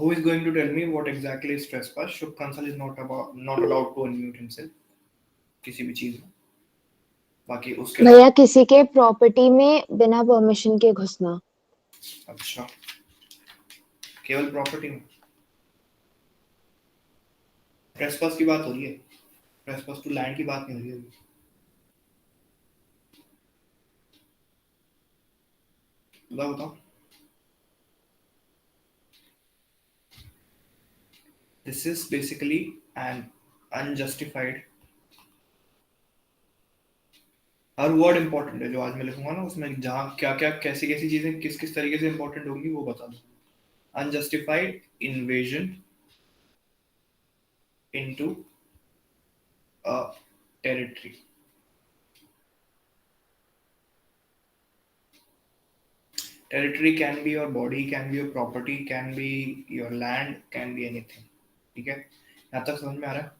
Who is going to tell me what exactly is trespass? Shubh Kansal is not allowed to unmute himself किसी भी चीज में. बाकी उसके भैया अलावा. किसी के प्रॉपर्टी में बिना परमिशन के घुसना। अच्छा, केवल प्रॉपर्टी में ट्रेसपास की बात हो रही है. ट्रेसपास टू लैंड की बात नहीं हो रही है. बताओ. This is basically an unjustified. Her word important है जो आज मैं लिखूंगा ना, उसमें जहाँ क्या क्या कैसी कैसी चीजें किस किस तरीके से इंपॉर्टेंट होंगी वो बता दो. Unjustified invasion into a territory. Territory can be your body, can be your property, can be your land, can be anything. ठीक है, यहाँ तक समझ में आ रहा है.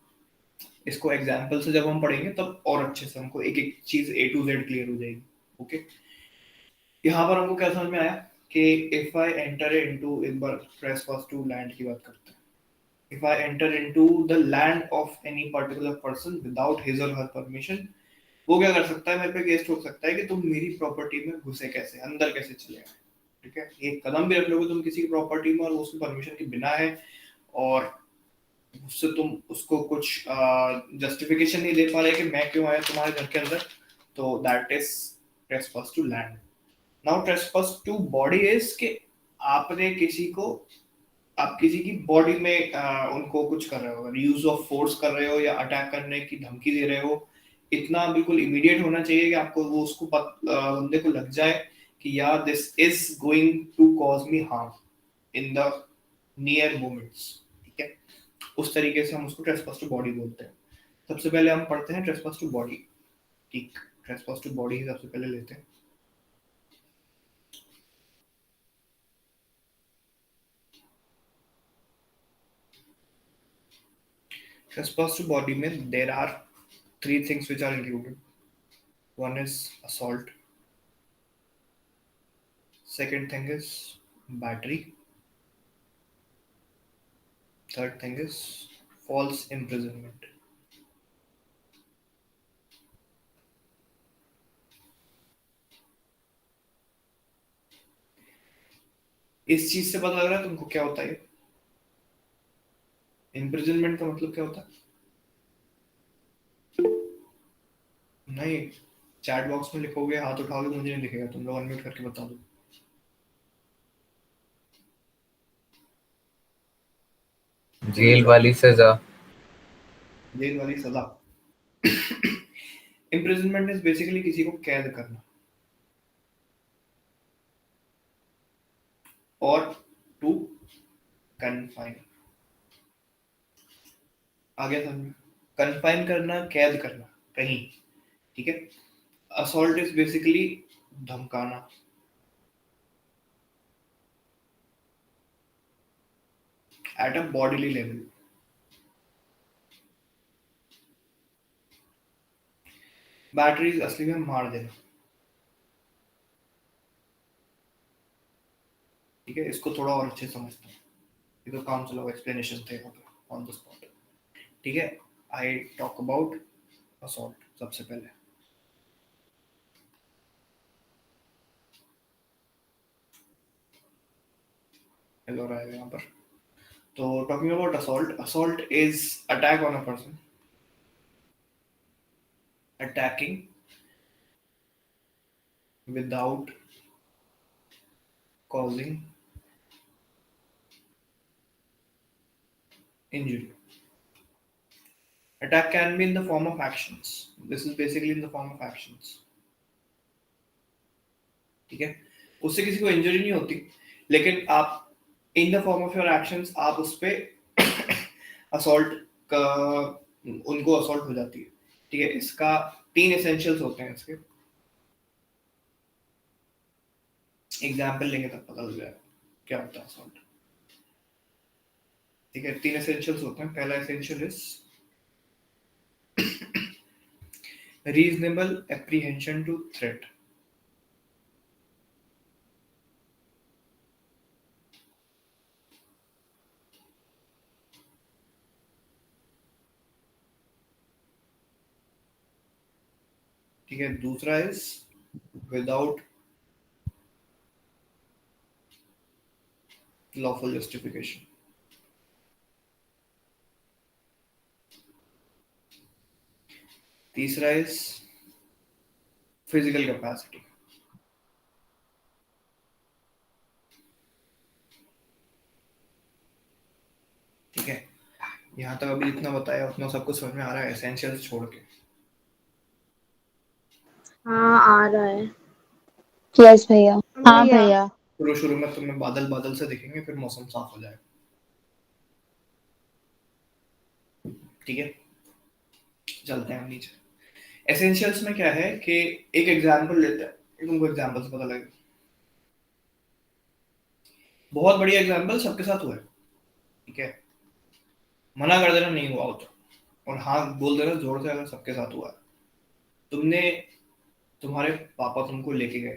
इसको एग्जाम्पल से जब हम पढ़ेंगे तब और अच्छे से हमको एक एक चीज A to Z क्लियर हो जाएगी. ओके, यहाँ पर हमको क्या समझ में आया कि इफ आई एंटर इनटू, एक बार ट्रेसपास टू लैंड की बात करते हैं. If I enter into the land of any particular person without his और हर परमिशन, वो क्या कर सकता है, मेरे पे केस ठोक सकता है कि तुम मेरी प्रॉपर्टी में घुसे कैसे, अंदर कैसे चले आए. ठीक है, एक कदम भी रख लोगे तुम किसी की प्रॉपर्टी में और उसकी परमिशन के बिना है, और उससे तुम उसको कुछ जस्टिफिकेशन नहीं दे पा रहे कि मैं क्यों आया तुम्हारे घर के अंदर, तो that is trespass to land. Now trespass to body is कि आपने किसी को, आप किसी की बॉडी में उनको कुछ कर रहे हो, यूज ऑफ फोर्स कर रहे हो या अटैक करने की धमकी दे रहे हो. इतना बिल्कुल इमीडिएट होना चाहिए कि आपको वो उसको बंदे को लग जाए कि यार this is going to cause me harm in the near moments. ठीक है, उस तरीके से हम उसको ट्रेसपास टू बॉडी बोलते हैं. सबसे पहले हम पढ़ते हैं ट्रेसपास टू बॉडी. ठीक, ट्रेसपास टू बॉडी ही सबसे पहले लेते हैं. ट्रेसपास टू बॉडी में there are three things which are included. One is assault. Second thing is battery. Third thing is false imprisonment. इस चीज से पता लग रहा है तुमको क्या होता है. इम्प्रिजनमेंट का मतलब क्या होता है? नहीं, चैट बॉक्स में लिखोगे, हाथ उठाओगे, मुझे नहीं दिखेगा, तुम लोग अनम्यूट करके बता दो. जेल वाली सजा. जेल वाली सजा. इम्प्रिजनमेंट इज बेसिकली किसी को कैद करना, और टू कन्फाइन. आगे समझ, कन्फाइन करना, कैद करना कहीं. ठीक है, असॉल्ट इज बेसिकली धमकाना. At a bodily level. Batteries असली में मार देना. ठीक है, इसको थोड़ा और अच्छे समझते हैं. ये तो काम चला एक्सप्लेनेशन थे ऑन द स्पॉट. ठीक है, आई टॉक अबाउट असॉल्ट सबसे पहले. हेलो रहा है यहाँ पर. तो talking about assault, assault is attack on a person, attacking without causing injury. Attack can be in the form of actions. This is basically in the form of actions. ठीक है, उससे किसी को इंजरी नहीं होती, लेकिन आप in the form of your actions आप उस पे असॉल्ट का, उनको असॉल्ट हो जाती है. ठीक है, इसका 3 एसेंशियल्स होते हैं. इसके एग्जाम्पल लेंगे तब पता लग जाएगा क्या होता है असॉल्ट. ठीक है, 3 एसेंशियल्स होते हैं. पहला essential is reasonable apprehension to threat. ठीक है, दूसरा इज विदाउट लॉफुल जस्टिफिकेशन। तीसरा इज फिजिकल कैपेसिटी। ठीक है, यहाँ तक अभी जितना बताया उतना सबको समझ में आ रहा है एसेंशियल्स छोड़ के? हाँ आ रहा है। यस भैया। हाँ भैया। शुरू शुरू में तुम्हें बादल बादल से दिखेंगे, फिर मौसम साफ हो जाएगा। ठीक है, चलते हैं हम नीचे। एसेंशियल्स में क्या है कि एक एग्जांपल लेते हैं, तुमको एग्जांपल से पता लगेगा। बहुत बढ़िया एग्जांपल सबके साथ हुआ है, ठीक है, मना कर देना नहीं हुआ हो तो, और हाँ बोल देना जोर से अगर सबके साथ हुआ है। तुमने, तुम्हारे पापा तुमको लेके गए,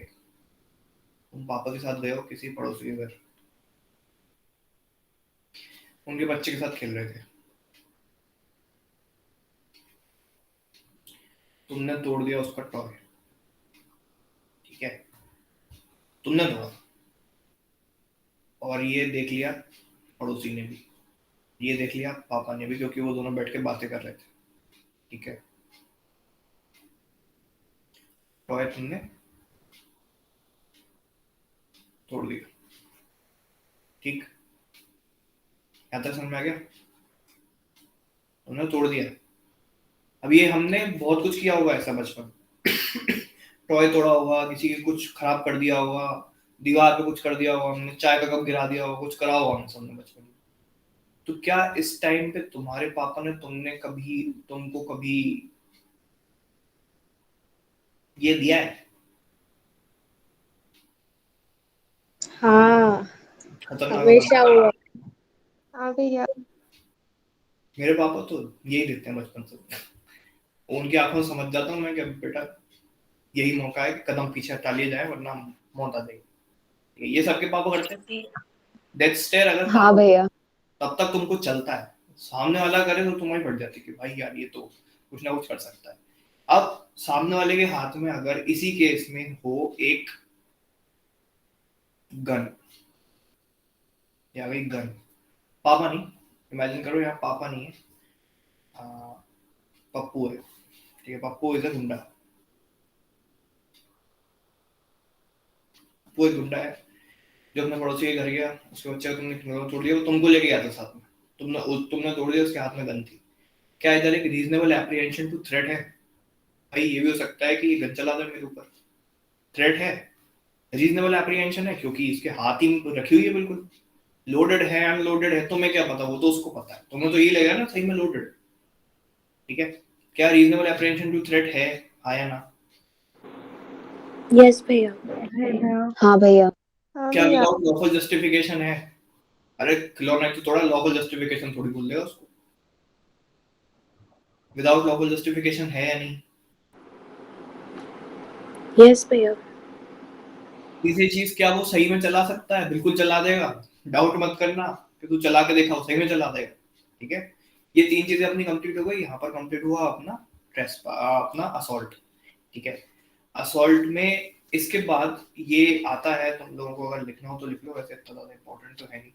तुम पापा के साथ गए हो किसी पड़ोसी के घर, उनके बच्चे के साथ खेल रहे थे, तुमने तोड़ दिया उसका टॉय। ठीक है, तुमने तोड़ा और ये देख लिया पड़ोसी ने भी, ये देख लिया पापा ने भी, क्योंकि वो दोनों बैठ के बातें कर रहे थे। ठीक है, टॉय तुमने तोड़ दिया। ठीक, यहाँ तक समझ में आ गया? तुमने तोड़ दिया। अब ये हमने बहुत कुछ किया होगा ऐसा बचपन टॉय तोड़ा होगा, किसी की कुछ खराब कर दिया होगा, दीवार पे कुछ कर दिया होगा हमने, चाय का कप गिरा दिया होगा, कुछ करा होगा हम सबने बचपन में। तो क्या इस टाइम पे तुम्हारे पापा ने तुमको कभी ये दिया है? हाँ खतरनाक हमेशा होगा। हुआ। हाँ भैया। मेरे पापा तो यही देखते हैं बचपन से, उनकी आंखों से समझ जाता हूँ मैं कि बेटा यही मौका है कि कदम पीछे हटा लिया जाए वरना मौत आ जाएगी। ये सबके पापा करते हैं। डेथ स्टेयर अगर हाँ पापा भैया। तब तक तुमको चलता है, सामने वाला करे तो तुम्हारी बढ़ जाती है कि भाई यार ये तो कुछ ना कुछ कर सकता है। अब सामने वाले के हाथ में अगर इसी केस में हो एक गन, या भाई गन, पापा नहीं, इमेजिन करो यहाँ पापा नहीं है, पप्पू है। ठीक है, पप्पू इज अ गुंडा, वो एक गुंडा है जो अपने पड़ोसी के घर गया, उसके बच्चे को तुमने तोड़ दिया, वो तुमको लेके गया था साथ में, तुमने तोड़ दिया, उसके हाथ में गन थी। क्या इधर एक रीजनेबल एप्रीहेंशन टू थ्रेट है? भाई ये भी हो सकता है कि ये गन चला दे मेरे ऊपर, थ्रेट है, रीजनेबल एप्रीहेंशन है, क्योंकि इसके हाथ ही रखी हुई है बिल्कुल, लोडेड है अनलोडेड है तुम्हें क्या पता, वो तो उसको पता है, तुम्हें तो ये लगेगा ना सही में लोडेड। ठीक है, क्या रीजनेबल एप्रीहेंशन टू थ्रेट है, हाँ या ना? यस भैया। हाँ भैया। क्या विदाउट लॉफुल जस्टिफिकेशन है? अरे खिलौना तो थोड़ा लॉफुल जस्टिफिकेशन थोड़ी बोल देगा उसको, विदाउट लॉफुल जस्टिफिकेशन है या नहीं? यस भैया। किसी चीज क्या वो सही में चला सकता है? बिल्कुल चला देगा, डाउट मत करना कि तू चला के देखा वो सही में चला देगा। ठीक है, ये तीन चीजें अपनी कंप्लीट हो गई। यहाँ पर कंप्लीट हुआ अपना अपना असॉल्ट। ठीक है, असॉल्ट में इसके बाद ये आता है, तुम लोगों को अगर लिखना हो तो लिख लो, वैसे इतना ज्यादा इंपॉर्टेंट तो है नहीं।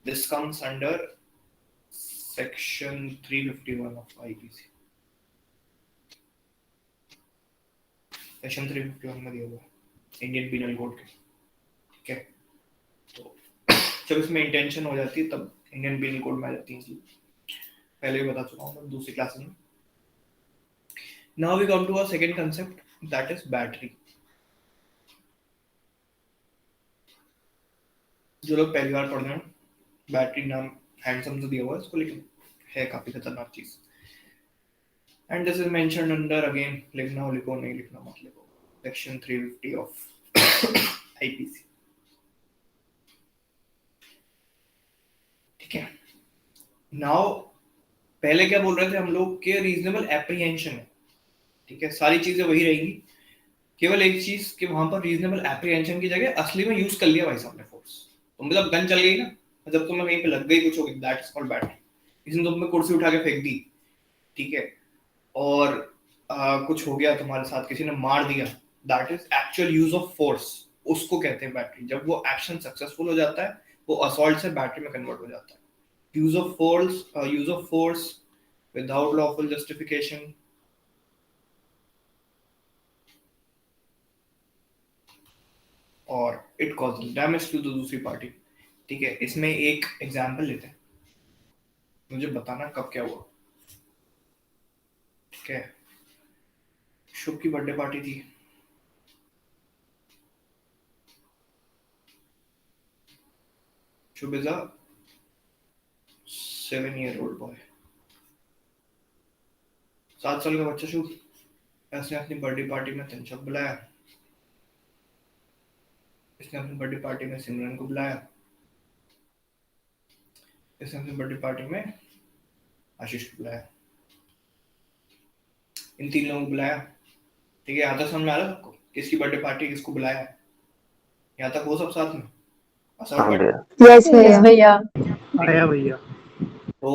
This comes under section 351 of IPC, section 351 में दिया हुआ है इंडियन पीनल कोड के। ठीक है, तो जब इसमें इंटेंशन हो जाती है तब इंडियन पीनल कोड में आ जाती है चीज, पहले भी बता चुका हूँ मैं दूसरी क्लास में। Now we come to a second concept, that is battery. जो लोग पहली बार पढ़ रहे हैं, बैटरी नाम हैंडसम से दिया हुआ है इसको, लेकिन है काफी खतरनाक चीज। And this is mentioned under, again लिखना हो लिखो, नहीं लिखना मत लिखो, सेक्शन 350 ऑफ आईपीसी। ठीक है, नाउ पहले क्या बोल रहे थे हम लोग के रीजनेबल एप्रीहेंशन है। ठीक है, सारी चीजें वही रहेंगी, केवल एक चीज कि वहां पर रीजनेबल एप्रीहेंशन की जगह असली में यूज कर लिया भाई साहब ने फोर्स, तो मतलब गन चल गई ना, जब तुम्हें कहीं पे लग गई कुछ हो गई, दैट इज कॉल्ड बैटरी। किसी ने तुम पे कुर्सी उठा के फेंक दी, ठीक है, और कुछ हो गया तुम्हारे साथ, किसी ने मार दिया, that is actual use of force, उसको कहते हैं बैटरी। जब वो एक्शन सक्सेसफुल हो जाता है वो असॉल्ट से बैटरी में कन्वर्ट हो जाता है। Use of force without lawful justification, और it causes damage to the दूसरी पार्टी। ठीक है, इसमें एक एग्जांपल लेते हैं, मुझे बताना कब क्या हुआ। ठीक है, शुभ की बर्थडे पार्टी थी। शुभ इज अ 7-year-old बॉय, 7 साल का बच्चा शुभ। इसने अपनी बर्थडे पार्टी में तंचक बुलाया, इसने अपनी बर्थडे पार्टी में सिमरन को बुलाया, इसने अपनी बर्थडे पार्टी में आशीष को बुलाया, इन 3 लोगों को बुलाया। ठीक है, यहाँ तक समझ में आ रहा है सबको किसकी बर्थडे पार्टी किसको बुलाया है? यहाँ तक वो सब साथ में असॉल्ट हाँ पार्टी। भैया। यस भैया। आया भैया। तो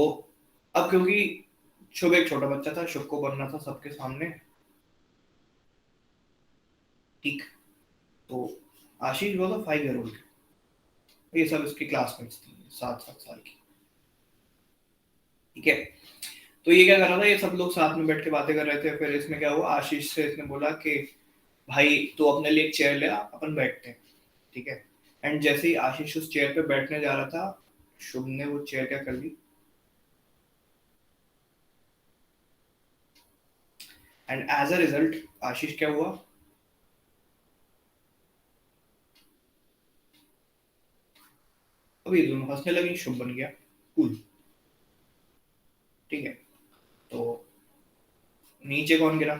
अब क्योंकि शुभ एक छोटा बच्चा था, शुभ को बनना था सबके सामने, ठीक, तो आशीष वो था 5-year-old, ये सब इसकी क्लासमेट्स थी, 7-7 साल की। ठीक है, तो ये क्या कर रहा था, ये सब लोग साथ में बैठ के बातें कर रहे थे। फिर इसमें क्या हुआ, आशीष से इसने बोला कि भाई तू अपने लिए एक चेयर ले आ, अपन बैठते हैं। ठीक है, एंड जैसे ही आशीष उस चेयर पे बैठने जा रहा था, शुभ ने वो चेयर क्या कर ली, एंड एज अ रिजल्ट आशीष क्या हुआ, अब ये दोनों हंसने लगे, शुभ बन गया कूल। ठीक है, तो नीचे कौन गिरा,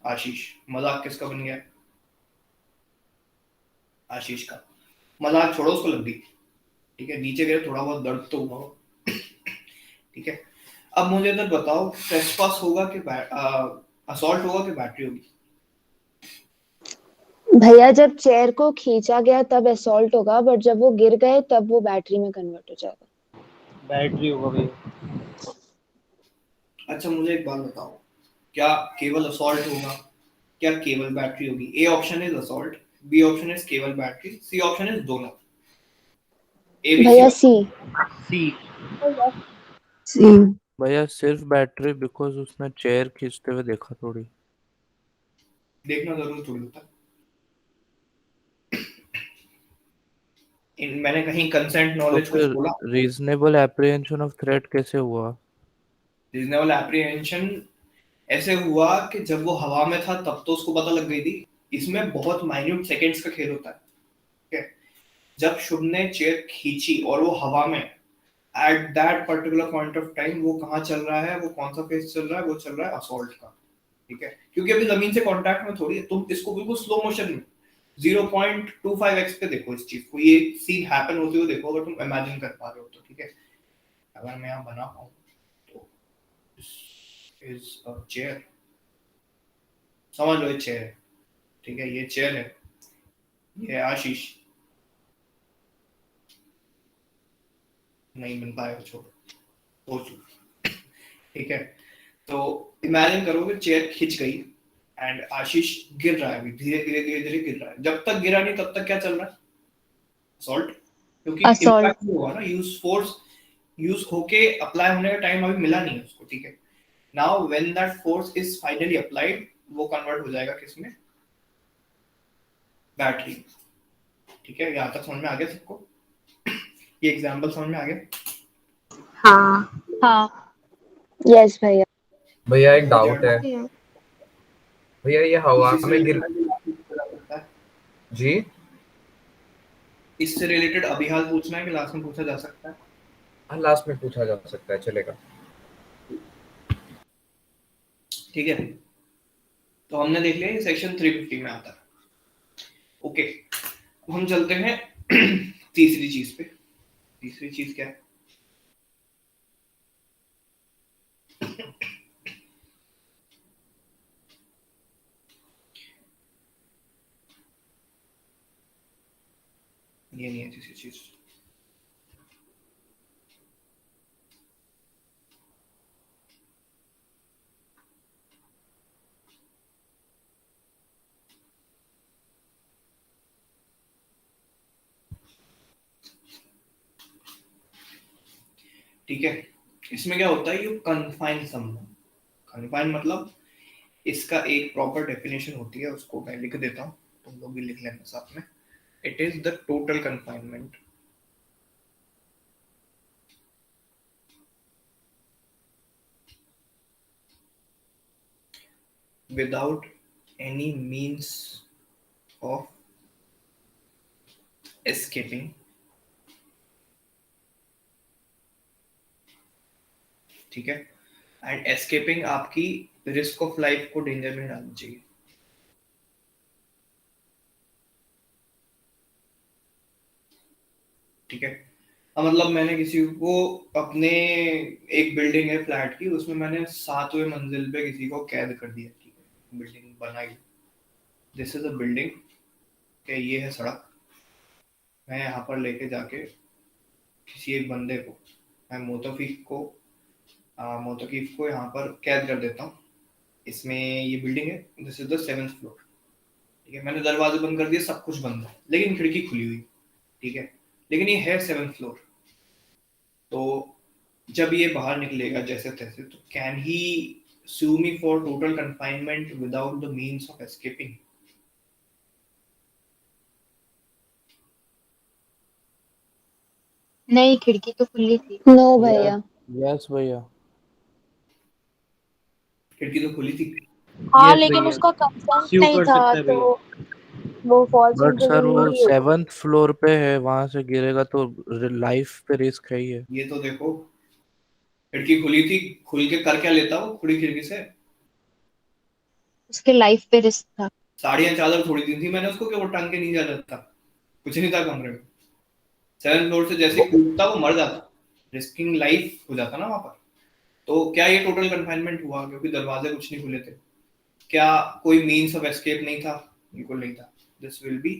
आशीष। मजाक किसका बन गया, आशीष का। मजाक छोड़ो, उसको लग गई। ठीक है, नीचे गिरे, थोड़ा बहुत दर्द तो हुआ। ठीक है, अब मुझे इधर बताओ, ट्रेसपास होगा कि असॉल्ट होगा कि बैटरी होगी? भैया जब चेयर को खींचा गया तब असॉल्ट होगा, बट जब वो गिर गए तब वो बैटरी में कन्वर्ट हो जाएगा। बैटरी होगा भैया। अच्छा मुझे एक बात बताओ, क्या केवल असॉल्ट होगा, क्या केवल बैटरी होगी? A option is assault, B option is केवल बैटरी, सी ऑप्शन इज दोनों। भैया ABC सी। सी। सी। भैया सिर्फ बैटरी, बिकॉज उसने चेयर खींचते हुए देखा थोड़ी। देखना जरूर थोड़ी होता है। मैंने कहीं कंसेंट तो नॉलेज कुछ फिर बोला? रीजनेबल एप्रीहेंशन ऑफ थ्रेट कैसे हुआ? रीजनेबल एप्रीहेंशन ऐसे हुआ कि जब वो हवा में था तब तो उसको पता लग गई थी। इसमें बहुत माइन्यूट सेकंड्स का खेल होता है। ठीक है, जब शुभ ने चेयर खींची और वो हवा में, at that particular point of time वो कहाँ चल रहा है, वो कौन सा फेज चल रहा है, वो चल रहा है असॉल्ट का। ठीक है, क्योंकि अभी जमीन से कांटेक्ट में थोड़ी है, तुम इसको बिल्कुल स्लो मोशन में 0.25x पे देखो इस चीज को, ये सीन हैपन होते हुए देखो, अगर तुम इमेजिन कर पा रहे हो तो। ठीक है, अगर मैं यहाँ बना पाऊँ तो इज अ चेयर, समझ लो ये चेयर है। ठीक है, ये चेयर है, ये है आशीष। नहीं बन पाएगा, छोड़, सोच लो। ठीक है, तो इमेजिन करो कि चेयर खिंच गई एंड आशीष गिर रहा है, अभी धीरे धीरे धीरे धीरे गिर रहा है। जब तक गिरा नहीं तब तक क्या चल रहा है, असॉल्ट, क्योंकि असॉल्ट। इम्पैक्ट नहीं हुआ ना, यूज फोर्स यूज होके अप्लाई होने का टाइम अभी मिला नहीं है उसको। ठीक है, now when that force is finally applied, वो कन्वर्ट हो जाएगा किसमें, बैटरी। ठीक है, यहाँ तक समझ में आ गया सबको? ये एग्जांपल समझ में आ गया? हाँ। हाँ। यस भैया। भैया एक बहुत डाउट है, ज्यादा भैया ये हवा इसी से में गिर। रिलेटेड जी इससे रिलेटेड अभी हाल पूछना है कि लास्ट में पूछा जा सकता है? हाँ, लास्ट में पूछा जा सकता है, चलेगा। ठीक है, तो हमने देख लिया ये सेक्शन 350 में आता है। ओके, तो हम चलते हैं तीसरी चीज पे। तीसरी चीज क्या है? ये नहीं है तीसरी चीज। ठीक है। इसमें क्या होता है, यू कन्फाइन समवन। कन्फाइन मतलब इसका एक प्रॉपर डेफिनेशन होती है, उसको मैं लिख देता हूँ, तुम लोग भी लिख लेना साथ में। It is the total confinement without any means of escaping, ठीक है। एंड एस्केपिंग आपकी रिस्क ऑफ लाइफ को डेंजर में डालनी चाहिए। ठीक है। अब मतलब मैंने किसी को अपने, एक बिल्डिंग है फ्लैट की, उसमें मैंने 7वें मंजिल पे किसी को कैद कर दिया। ठीक है, बिल्डिंग बनाई, दिस इज अ बिल्डिंग, कि ये है सड़क, मैं यहाँ पर लेके जाके किसी एक बंदे को, मैं मोतकीफ को यहाँ पर कैद कर देता हूँ। इसमें ये बिल्डिंग है, this is the 7th floor. ठीक है, मैंने दरवाजे बंद कर दिए, सब कुछ बंद है, लेकिन खिड़की खुली हुई। ठीक है, लेकिन ये है 7th फ्लोर। तो जब ये बाहर निकलेगा जैसे तैसे, तो can he sue me for total confinement without the means of escaping? नहीं, खिड़की तो खुली थी। नो भैया। यस भैया। खिड़की तो खुली थी। हाँ, Yes, लेकिन भैया। उसका कंसेंट Sue नहीं कर था, सकता है भैया। तो वो फॉल्स बट सर वो इम्प्रिजनमेंट ही होगा। 7th फ्लोर पे है, वहां से गिरेगा तो लाइफ पे रिस्क है ही है। ये तो देखो, खिड़की खुली थी, खुल के कर क्या लेता वो खुली खिड़की से? उसके लाइफ पे रिस्क था। साड़ियां चादर थोड़ी दी थी मैंने उसको कि वो टांग के नहीं जा सकता, कुछ नहीं था कमरे में। 7th फ्लोर से जैसे कूदता वो मर जाता, रिस्किंग लाइफ हो जाता ना वहां पर। तो क्या ये टोटल कन्फाइनमेंट हुआ क्योंकि दरवाजे कुछ नहीं खुले थे? क्या कोई मीन्स ऑफ एस्केप नहीं था? बिल्कुल नहीं था। This will be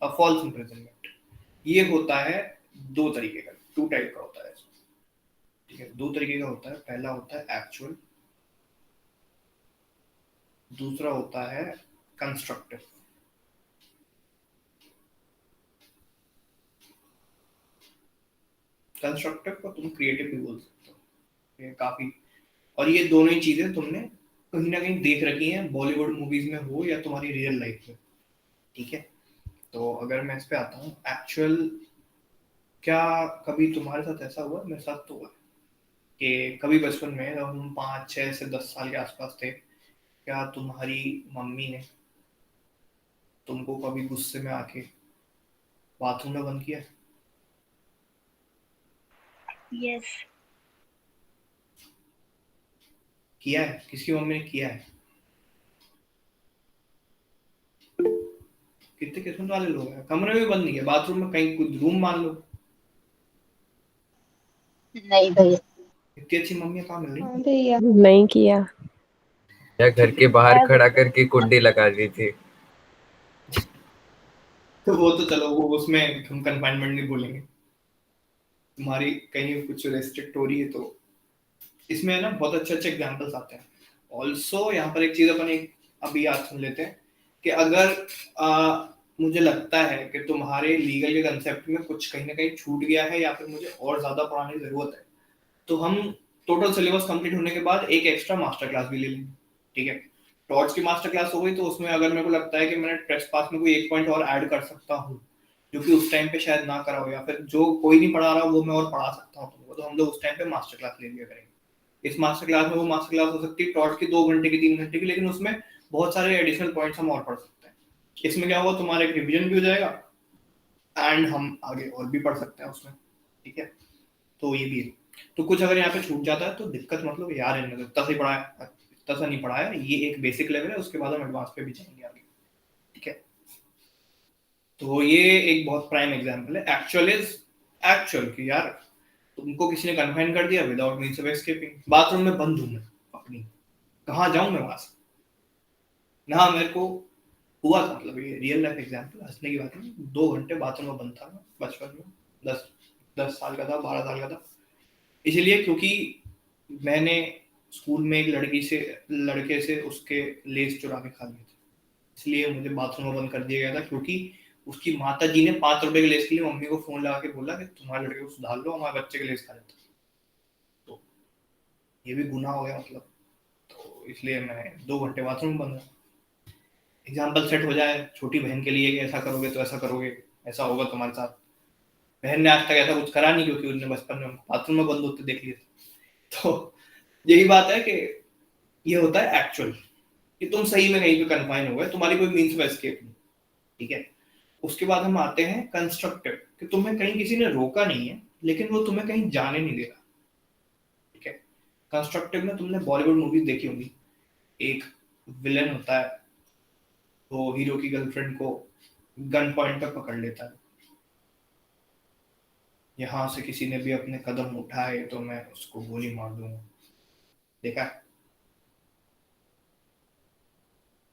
a false imprisonment. ये होता है दो तरीके का, 2 टाइप का होता है। ठीक है, 2 तरीके का होता है। पहला होता है एक्चुअल, दूसरा होता है कंस्ट्रक्टिव। कंस्ट्रक्टिव को तुम क्रिएटिव भी बोल सकते हो, ये काफी। और ये दोनों ही चीजें तुमने कहीं ना कहीं देख रखी हैं, बॉलीवुड मूवीज में हो या तुम्हारी रियल लाइफ में। ठीक है, तो अगर मैं इस पे आता हूँ, एक्चुअल, क्या कभी तुम्हारे साथ ऐसा हुआ? मेरे साथ तो हुआ कि कभी बचपन में जब हम 5, 6 से 10 साल के आसपास थे, क्या तुम्हारी मम्मी ने तुमको कभी गुस्से में आके बाथरूम में बंद किया? यस। किया है? किसकी मम्मी ने किया है? कितने किस्मत वाले लोग हैं, कमरे में बंद नहीं किया, बाथरूम में कहीं कुछ रूम मान लो। नहीं भैया। इतनी अच्छी मम्मी कहाँ मिल रही? हाँ भैया। नहीं किया। या घर के बाहर खड़ा करके कुंडी लगा दी थी। तो वो तो चलो, वो उसमें हम कन्फाइनमेंट नहीं बोलेंगे, तुम्हारी कहीं कुछ रेस्ट्रिक्ट हो रही है। तो इसमें है ना बहुत अच्छे अच्छे एग्जांपल्स आते हैं। ऑल्सो यहाँ पर एक चीज अपन एक अभी याद सुन लेते हैं कि अगर मुझे लगता है कि तुम्हारे लीगल के कंसेप्ट में कुछ कहीं ना कहीं छूट गया है या फिर मुझे और ज्यादा पढ़ाने की जरूरत है, तो हम टोटल सिलेबस कंप्लीट होने के बाद एक एक्स्ट्रा मास्टर क्लास भी ले लेंगे। ठीक है, टॉर्च की मास्टर क्लास हो गई, तो उसमें अगर मेरे को लगता है कि मैंने टेस्ट पास में कोई एक पॉइंट और ऐड कर सकता हूँ जो कि उस टाइम पे शायद ना करा हो, या फिर जो कोई नहीं पढ़ा रहा वो मैं और पढ़ा सकता हूँ तुमको, तो हम लोग उस टाइम पे मास्टर क्लास ले लिया करेंगे। इस मास्टर क्लास में वो मास्टर क्लास हो सकती है टॉर्च की 2 घंटे की, 3 घंटे की, लेकिन उसमें बहुत सारे एडिशनल पॉइंट्स हम और पढ़ सकते हैं। इसमें क्या होगा, तुम्हारा एक रिविजन भी हो जाएगा एंड हम आगे और भी पढ़ सकते हैं उसमें। ठीक है, तो ये भी है। तो कुछ अगर यहाँ पे छूट जाता है तो दिक्कत मतलब यार इतना सा ही पढ़ा है, इतना सा नहीं पढ़ा है, ये एक बेसिक लेवल है, उसके बाद हम एडवांस पे भी जाएंगे आगे। ठीक है, तो ये एक बहुत प्राइम एग्जांपल है। एक्चुअल इज एक्चुअल कि यार तुमको किसी ने कन्फाइन कर दिया without means of escaping, bathroom में बंद हूं मैं अपनी, कहाँ जाऊं मैं वहां से ना, मेरे को हुआ था। मतलब ये रियल लाइफ एग्जांपल, हंसने की बात नहीं। 2 घंटे बाथरूम में बंद था बचपन में, 10 साल का था, 12 साल का था। इसलिए क्योंकि मैंने स्कूल में एक लड़के से उसके लेस चुरा के खा लिए थे, इसलिए मुझे बाथरूम में बंद कर दिया गया था। क्योंकि उसकी माता जी ने 5 रुपए के लेस के लिए मम्मी को फोन लगा के बोला कि तुम्हारे लड़के को सुधार लो, हमारे बच्चे के लेस खा लेता। ये भी गुनाह हो गया मतलब, तो इसलिए मैं 2 घंटे बाथरूम में बंद रहा। एग्जाम्पल सेट हो जाए छोटी बहन के लिए कि ऐसा करोगे तो ऐसा करोगे, ऐसा होगा तुम्हारे साथ। बहन ने आज तक ऐसा कुछ करा नहीं क्योंकि उन्होंने बचपन में बाथरूम में बंद होते देख लिया। तो यही बात है कि ये होता है एक्चुअल, कि तुम सही में कहीं पे कन्फाइन हो गए, तुम्हारी कोई मीन्स ऑफ एस्केप नहीं, ठीक है। उसके बाद हम आते हैं कंस्ट्रक्टिव, कि तुम्हें कहीं किसी ने रोका नहीं है लेकिन वो तुम्हें कहीं जाने नहीं दे रहा, ठीक है। कंस्ट्रक्टिव में तुमने बॉलीवुड मूवीज देखी होंगी, एक विलन होता है, वो हीरो की गर्लफ्रेंड को गन पॉइंट पर पकड़ लेता है, यहाँ से किसी ने भी अपने कदम उठाए तो मैं उसको गोली मार दूंगा। देखा है?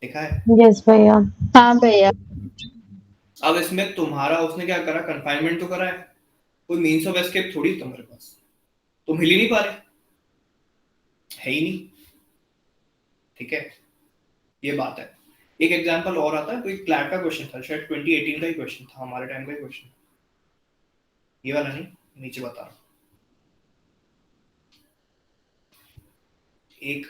देखा है? यस भैया। हाँ भैया। अब इसमें तुम्हारा उसने क्या करा, कन्फाइनमेंट तो करा है, कोई मीन्स ऑफ एस्केप थोड़ी है तुम्हारे पास, तुम हिल ही नहीं पा रहे, है ही नहीं, ठीक है। ये बात है। एक एग्जांपल और आता है, कोई क्लैट का क्वेश्चन था, शायद 2018 का ही क्वेश्चन था, हमारे टाइम का ही क्वेश्चन, ये वाला नहीं, नीचे बता रहा हूं। एक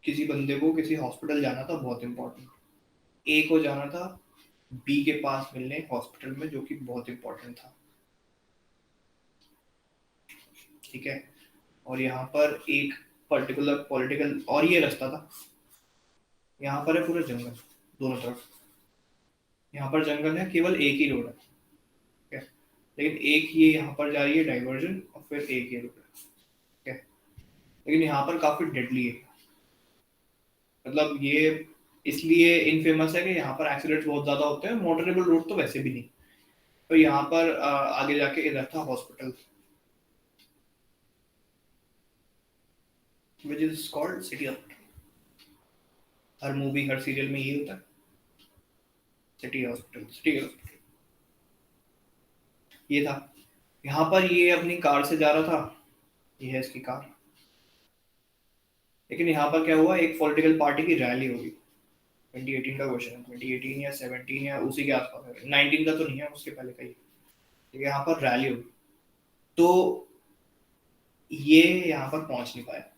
किसी बंदे को किसी हॉस्पिटल जाना था, बहुत इंपॉर्टेंट। ए को जाना था बी के पास मिलने हॉस्पिटल में, जो कि बहुत इंपॉर्टेंट था, ठीक है। और यहाँ पर एक पर्टिकुलर पॉलिटिकल, और ये रास्ता था, यहाँ पर है पूरा जंगल दोनों तरफ, यहाँ पर जंगल है, केवल एक ही रोड है, ठीक है। लेकिन एक ये यहाँ पर जा रही है डाइवर्जन, और फिर एक ये रोड है, ठीक है। लेकिन यहाँ पर काफी डेडली है, मतलब ये इसलिए इनफेमस है कि यहाँ पर एक्सीडेंट्स बहुत ज्यादा होते हैं, मोटरेबल रोड तो वैसे भी नहीं। तो यहाँ पर आगे जाके इधर था hospital, which is called city hospital. Her movie her serial में ये होता है, सिटी हॉस्पिटल, सिटी हॉस्पिटल। ये था, यहाँ पर ये अपनी कार से जा रहा था, ये है इसकी कार। लेकिन यहाँ पर क्या हुआ, एक पॉलिटिकल पार्टी की रैली होगी, 2018 का क्वेश्चन है, 2018 या 17 या उसी के आसपास है, 19 का तो नहीं है, उसके पहले का ही, ठीक है। यहाँ पर रैली होगी, तो ये यहाँ पर पहुंच नहीं पाया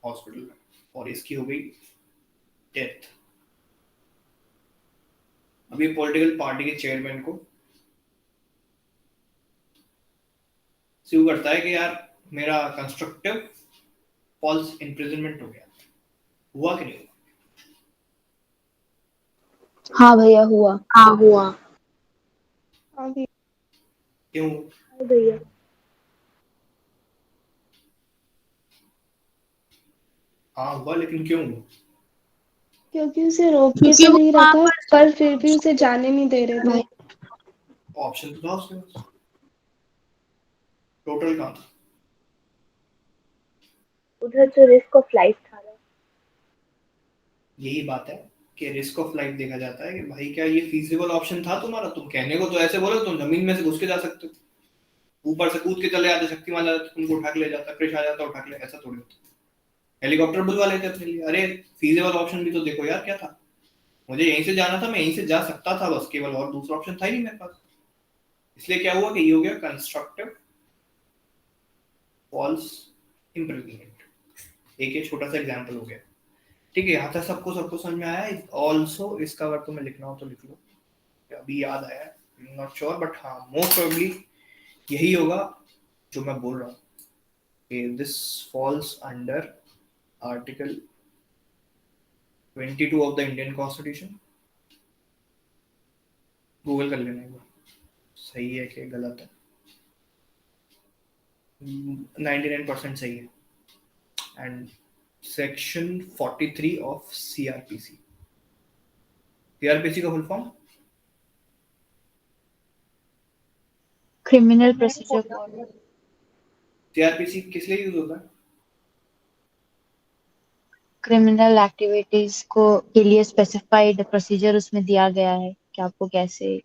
हॉस्पिटल में, और इसकी हो गई डेथ। अब ये पॉलिटिकल पार्टी के चेयरमैन को स्यू करता है कि यार मेरा कंस्ट्रक्टिव फॉल्स इम्प्रिजनमेंट हो गया, हुआ कि नहीं हुआ? हाँ भैया हुआ। हाँ हुआ। हाँ भैया। क्यों? हाँ भैया। हाँ हुआ, लेकिन क्यों हुआ? क्योंकि उसे रोक के क्योंकि तो वो नहीं वहाँ रखा, पर पर फिर भी उसे जाने नहीं दे रहे थे। ऑप्शन तो था उसके पास, टोटल कहाँ था? उधर जो रिस्क ऑफ लाइफ था ना। यही बात है कि रिस्क ऑफ लाइफ देखा जाता है कि भाई क्या ये फीजिबल ऑप्शन था तुम्हारा? तुम कहने को तो ऐसे बोलो, तुम जमीन में से घुस के जा सकते हो, ऊपर से कूद के चले जाते, शक्तिमान जाता तुमको उठा के ले जाता, क्रिश आ जाता उठा के ले, ऐसा थोड़ी होता। हेलीकॉप्टर बुलवा लेते अपने लिए। अरे फीजिबल ऑप्शन भी तो देखो यार, क्या था, मुझे यहीं से जाना था, मैं यहीं से जा सकता था बस, केवल, और दूसरा ऑप्शन था ही नहीं मेरे पास। इसलिए क्या हुआ कि ये हो गया कंस्ट्रक्टिव फॉल्स इम्प्रिजनमेंट। एक ये छोटा सा एग्जांपल हो गया, ठीक है। यहाँ तक सबको समझ में आया? ऑल्सो इसका अगर तुम्हें लिखना हो तो लिख लो, अभी याद आया, नॉट श्योर, बट हाँ मोस्ट प्रोबेबली यही होगा जो मैं बोल रहा हूँ, कि this falls under article 22 of the Indian constitution. Google कर लेना एक बार, सही है कि गलत है। 99% सही है। And section 43 of CrPC. CrPC का full form criminal procedure code. CrPC किस लिए यूज होता है? क्रिमिनल एक्टिविटीज को के लिए स्पेसिफाइड प्रोसीजर उसमें दिया गया है कि आपको कैसे,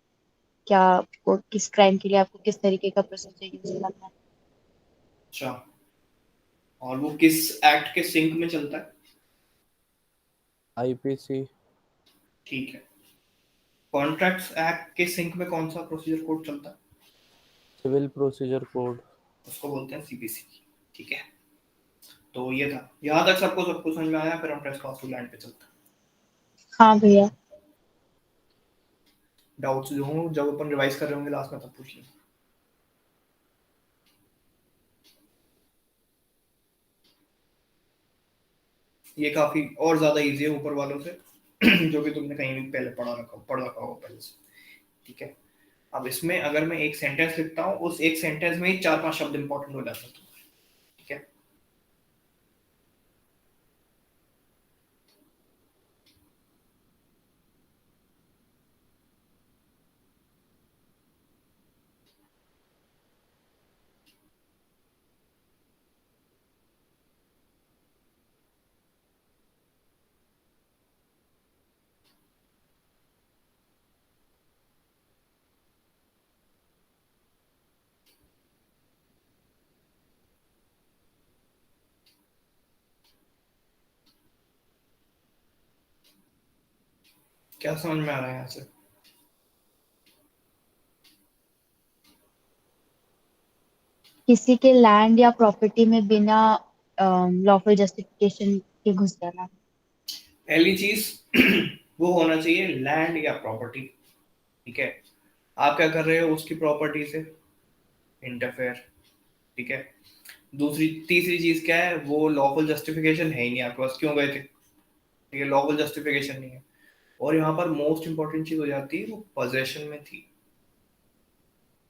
क्या आपको किस क्राइम के लिए आपको किस तरीके का प्रोसीजर यूज करना है। अच्छा, और वो किस एक्ट के सिंक में चलता है? आईपीसी। ठीक है। कॉन्ट्रैक्ट्स एक्ट के सिंक में कौन सा प्रोसीजर कोड चलता है? Civil procedure code. उसको बोलते हैं सीपीसी। ठीक है, तो ये था, यहाँ तक सबको समझ में आया। फिर हम ट्रेसपास टू लैंड पे चलते हैं। हाँ भैया। डाउट्स जो हों जब अपन रिवाइज कर रहे होंगे लास्ट में तब पूछ लें। ये काफी और ज्यादा इजी है ऊपर वालों से जो भी तुमने कहीं भी पहले पढ़ रखा होगा पहले से। ठीक है, अब इसमें अगर मैं एक सेंटेंस लिखता हूँ, उस एक सेंटेंस में ही 4-5 शब्द इंपॉर्टेंट हो जाते हैं। ठीक है, क्या समझ में आ रहा है यहाँ से? किसी के लैंड या प्रॉपर्टी में बिना लॉफुल जस्टिफिकेशन के घुस जाना। पहली चीज वो होना चाहिए लैंड या प्रॉपर्टी। ठीक है, आप क्या कर रहे हो उसकी प्रॉपर्टी से? इंटरफेयर। ठीक है, तीसरी चीज क्या है? वो लॉफुल जस्टिफिकेशन है ही नहीं आपके पास, क्यों गए थे? ठीक है, लॉफुल जस्टिफिकेशन नहीं है। और यहाँ पर मोस्ट इंपॉर्टेंट चीज हो जाती है, वो पोजेशन में थी।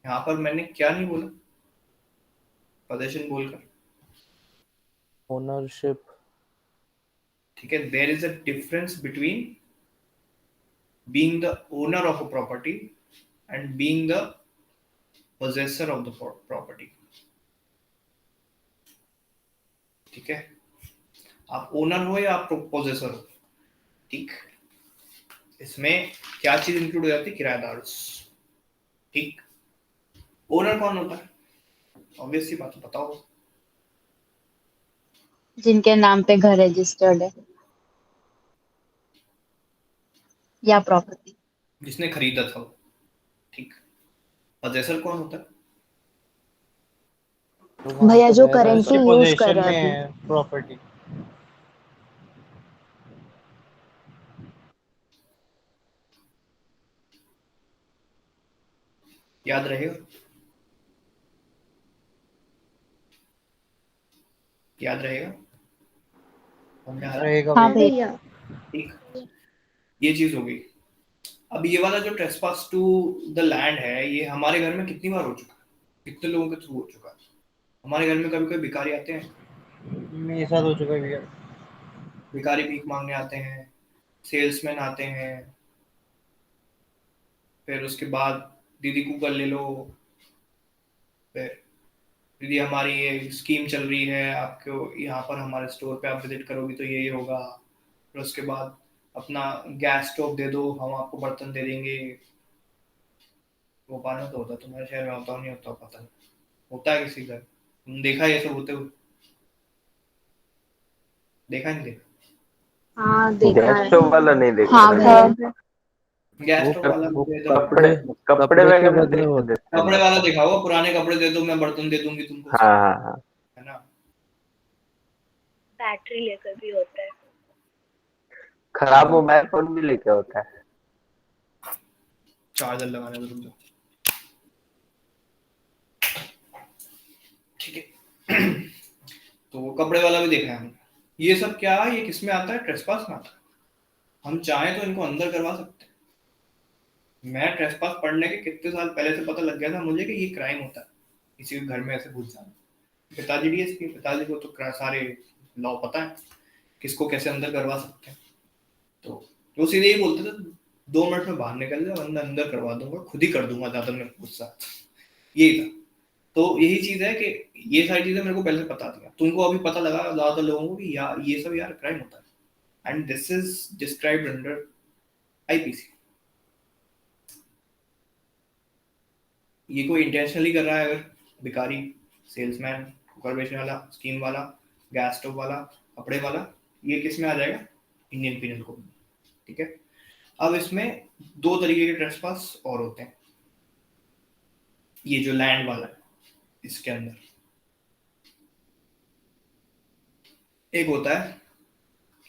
यहाँ पर मैंने क्या नहीं बोला पोजेशन बोलकर? ओनरशिप। ठीक है, there is a difference between being the owner of a property and being the possessor of the property। ठीक है, आप ओनर हो या आप पोजेसर हो। ठीक, इसमें क्या चीज इंक्लूड हो जाती है? किराएदार। ठीक, ओनर कौन होता है? ऑब्वियस सी बात है, बताओ। जिनके नाम पे घर रजिस्टर्ड है या प्रॉपर्टी। जिसने खरीदा था वो। ठीक, पोजेसर कौन होता है? तो वहां भैया पे जो रह रहा है करेंटली उसके तब। यूज कर पोजीशन रहा में है अभी। है प्रॉपर्टी। याद रहेगा? याद रहेगा? समझ आ रहा है? रहेगा हाँ भैया। भैया। भैया ठीक, ये चीज हो गई। अब ये वाला जो ट्रेसपास टू द लैंड है, ये हमारे घर में कितनी बार हो चुका है? कितने लोगों के थ्रू हो चुका है? हमारे घर में कभी कोई भिखारी आते हैं, मेरे साथ हो चुका है भैया। भिखारी भीख मांगने आते हैं, सेल्समैन आते हैं, फिर उसके बाद दीदी गूगल ले लो, फिर दीदी हमारी ये स्कीम चल रही है, आपको यहाँ पर हमारे स्टोर पे आप विजिट करोगी तो ये होगा। फिर उसके बाद अपना गैस स्टोव दे दो, हम आपको बर्तन दे देंगे। भोपाल में तो होता है, तुम्हारे शहर में होता नहीं होता पता नहीं, होता है किसी घर? तुम देखा ये सब होते हुए? देखा नहीं देखा? हाँ देखा गैस है। स्टोव वाला नहीं देखा हाँ मैंने। भैया। गैस वो स्टोव वाला वो दे दो। कपड़े कपड़े कपड़े के वगैरह बदले देख होता देते कपड़े हैं। वाला दिखाओ, पुराने कपड़े दे दो, मैं बर्तन दे दूंगी तुमको, हाँ हाँ हाँ। है ना? बैटरी लेकर भी होता है। खराब मोबाइल फोन भी लेके होता है। चार्जर लगाने दो तुमको। ठीक है तो कपड़े वाला भी देखा है हमने। ये सब क्या है? ये किस में आता है? ट्रेसपास में आता है। हम चाहें तो इनको अंदर करवा सकते हैं। मैं ट्रेसपास पढ़ने के कितने साल पहले से पता लग गया था मुझे कि ये क्राइम होता है, किसी के घर में ऐसे घुस जाना। पिताजी डीएसपी, पिताजी को तो सारे लॉ पता है, किसको कैसे अंदर करवा सकते हैं। तो वो सीधे ही बोलते थे 2 मिनट में बाहर निकल जाओ, वरना अंदर करवा दूंगा, खुद ही कर दूंगा ज्यादा मेरे को गुस्सा। यही था। तो यही चीज है कि ये सारी चीजें मेरे को पहले से पता थी, तुमको अभी पता लगा ज्यादातर लोगों को कि यार ये सब यार क्राइम होता है। And this is described under IPC. ये कोई इंटेंशनली कर रहा है, अगर भिखारी, सेल्समैन, कुकर बेचने वाला, स्कीम वाला, गैस स्टोव वाला, कपड़े वाला, ये किस में आ जाएगा? इंडियन पीनल कोड में। ठीक है, अब इसमें 2 तरीके के ट्रेसपास और होते हैं। ये जो लैंड वाला है इसके अंदर एक होता है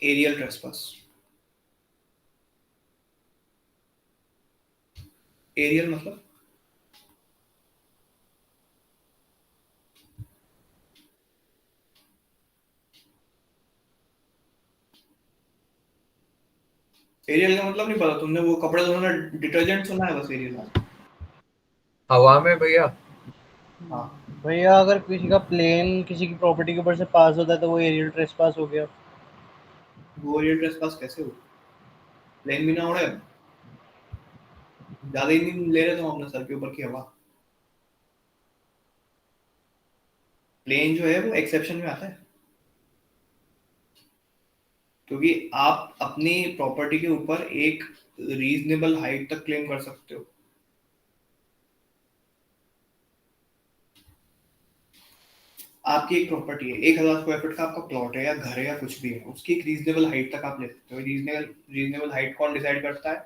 एरियल ट्रेसपास। एरियल मतलब एरियल का मतलब नहीं पता तुमने? वो कपड़े धोने का डिटर्जेंट सुना है बस, एरियल। हवा में भैया। हाँ भैया अगर किसी का प्लेन किसी की प्रॉपर्टी के ऊपर से पास होता है तो वो एरियल ट्रेसपास हो गया। वो एरियल ट्रेसपास कैसे हो? प्लेन भी ना उड़े, ज्यादा ही नहीं ले रहे तुम अपने सर के ऊपर की हवा। प्लेन जो है वो एक्सेप्शन में आता है, क्योंकि आप अपनी प्रॉपर्टी के ऊपर एक रीजनेबल हाइट तक क्लेम कर सकते हो। आपकी एक प्रॉपर्टी है, 1000 स्क्वायर फीट का आपका प्लॉट है या घर है या कुछ भी है, उसकी एक रीजनेबल हाइट तक आप ले सकते हो। रीजनेबल हाइट कौन डिसाइड करता है?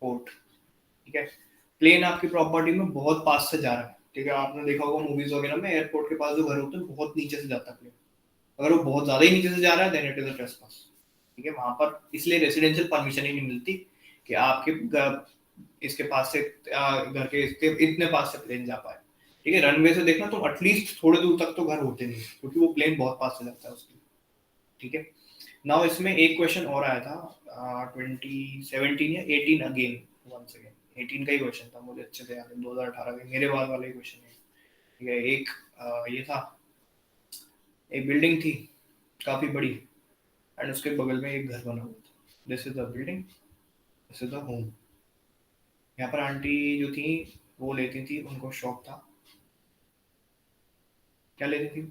कोर्ट। ठीक है। प्लेन आपकी प्रॉपर्टी में बहुत पास से जा रहा है, ठीक है, आपने देखा होगा मूवीज वगैरह में, एयरपोर्ट के पास जो घर होते हैं बहुत नीचे से जाता है प्लेन। अगर वो बहुत ज्यादा ही नीचे से जा रहा है then it is a trespass. ठीक है, वहां पर इसलिए रेसिडेंशियल परमिशन ही नहीं मिलती कि आपके इसके पास से घर के इतने पास से प्लेन जा पाए। ठीक है, रनवे से देखना तुम एटलीस्ट थोड़े दूर तक तो घर होते नहीं, क्योंकि वो प्लेन बहुत पास से जाता है उसके। ठीक है। नाउ इसमें एक क्वेश्चन और आया था 2017 या 18 अगेन, वंस अगेन 18 का ही क्वेश्चन था, मुझे अच्छे से याद है, 2018 में मेरे बाद वाला ही क्वेश्चन है। ठीक है, एक ये था, एक बिल्डिंग थी काफी बड़ी, एंड उसके बगल में एक घर बना हुआ था। This is the building, this is the home. यहाँ पर आंटी जो थी वो लेती थी, उनको शौक था, क्या लेती थी?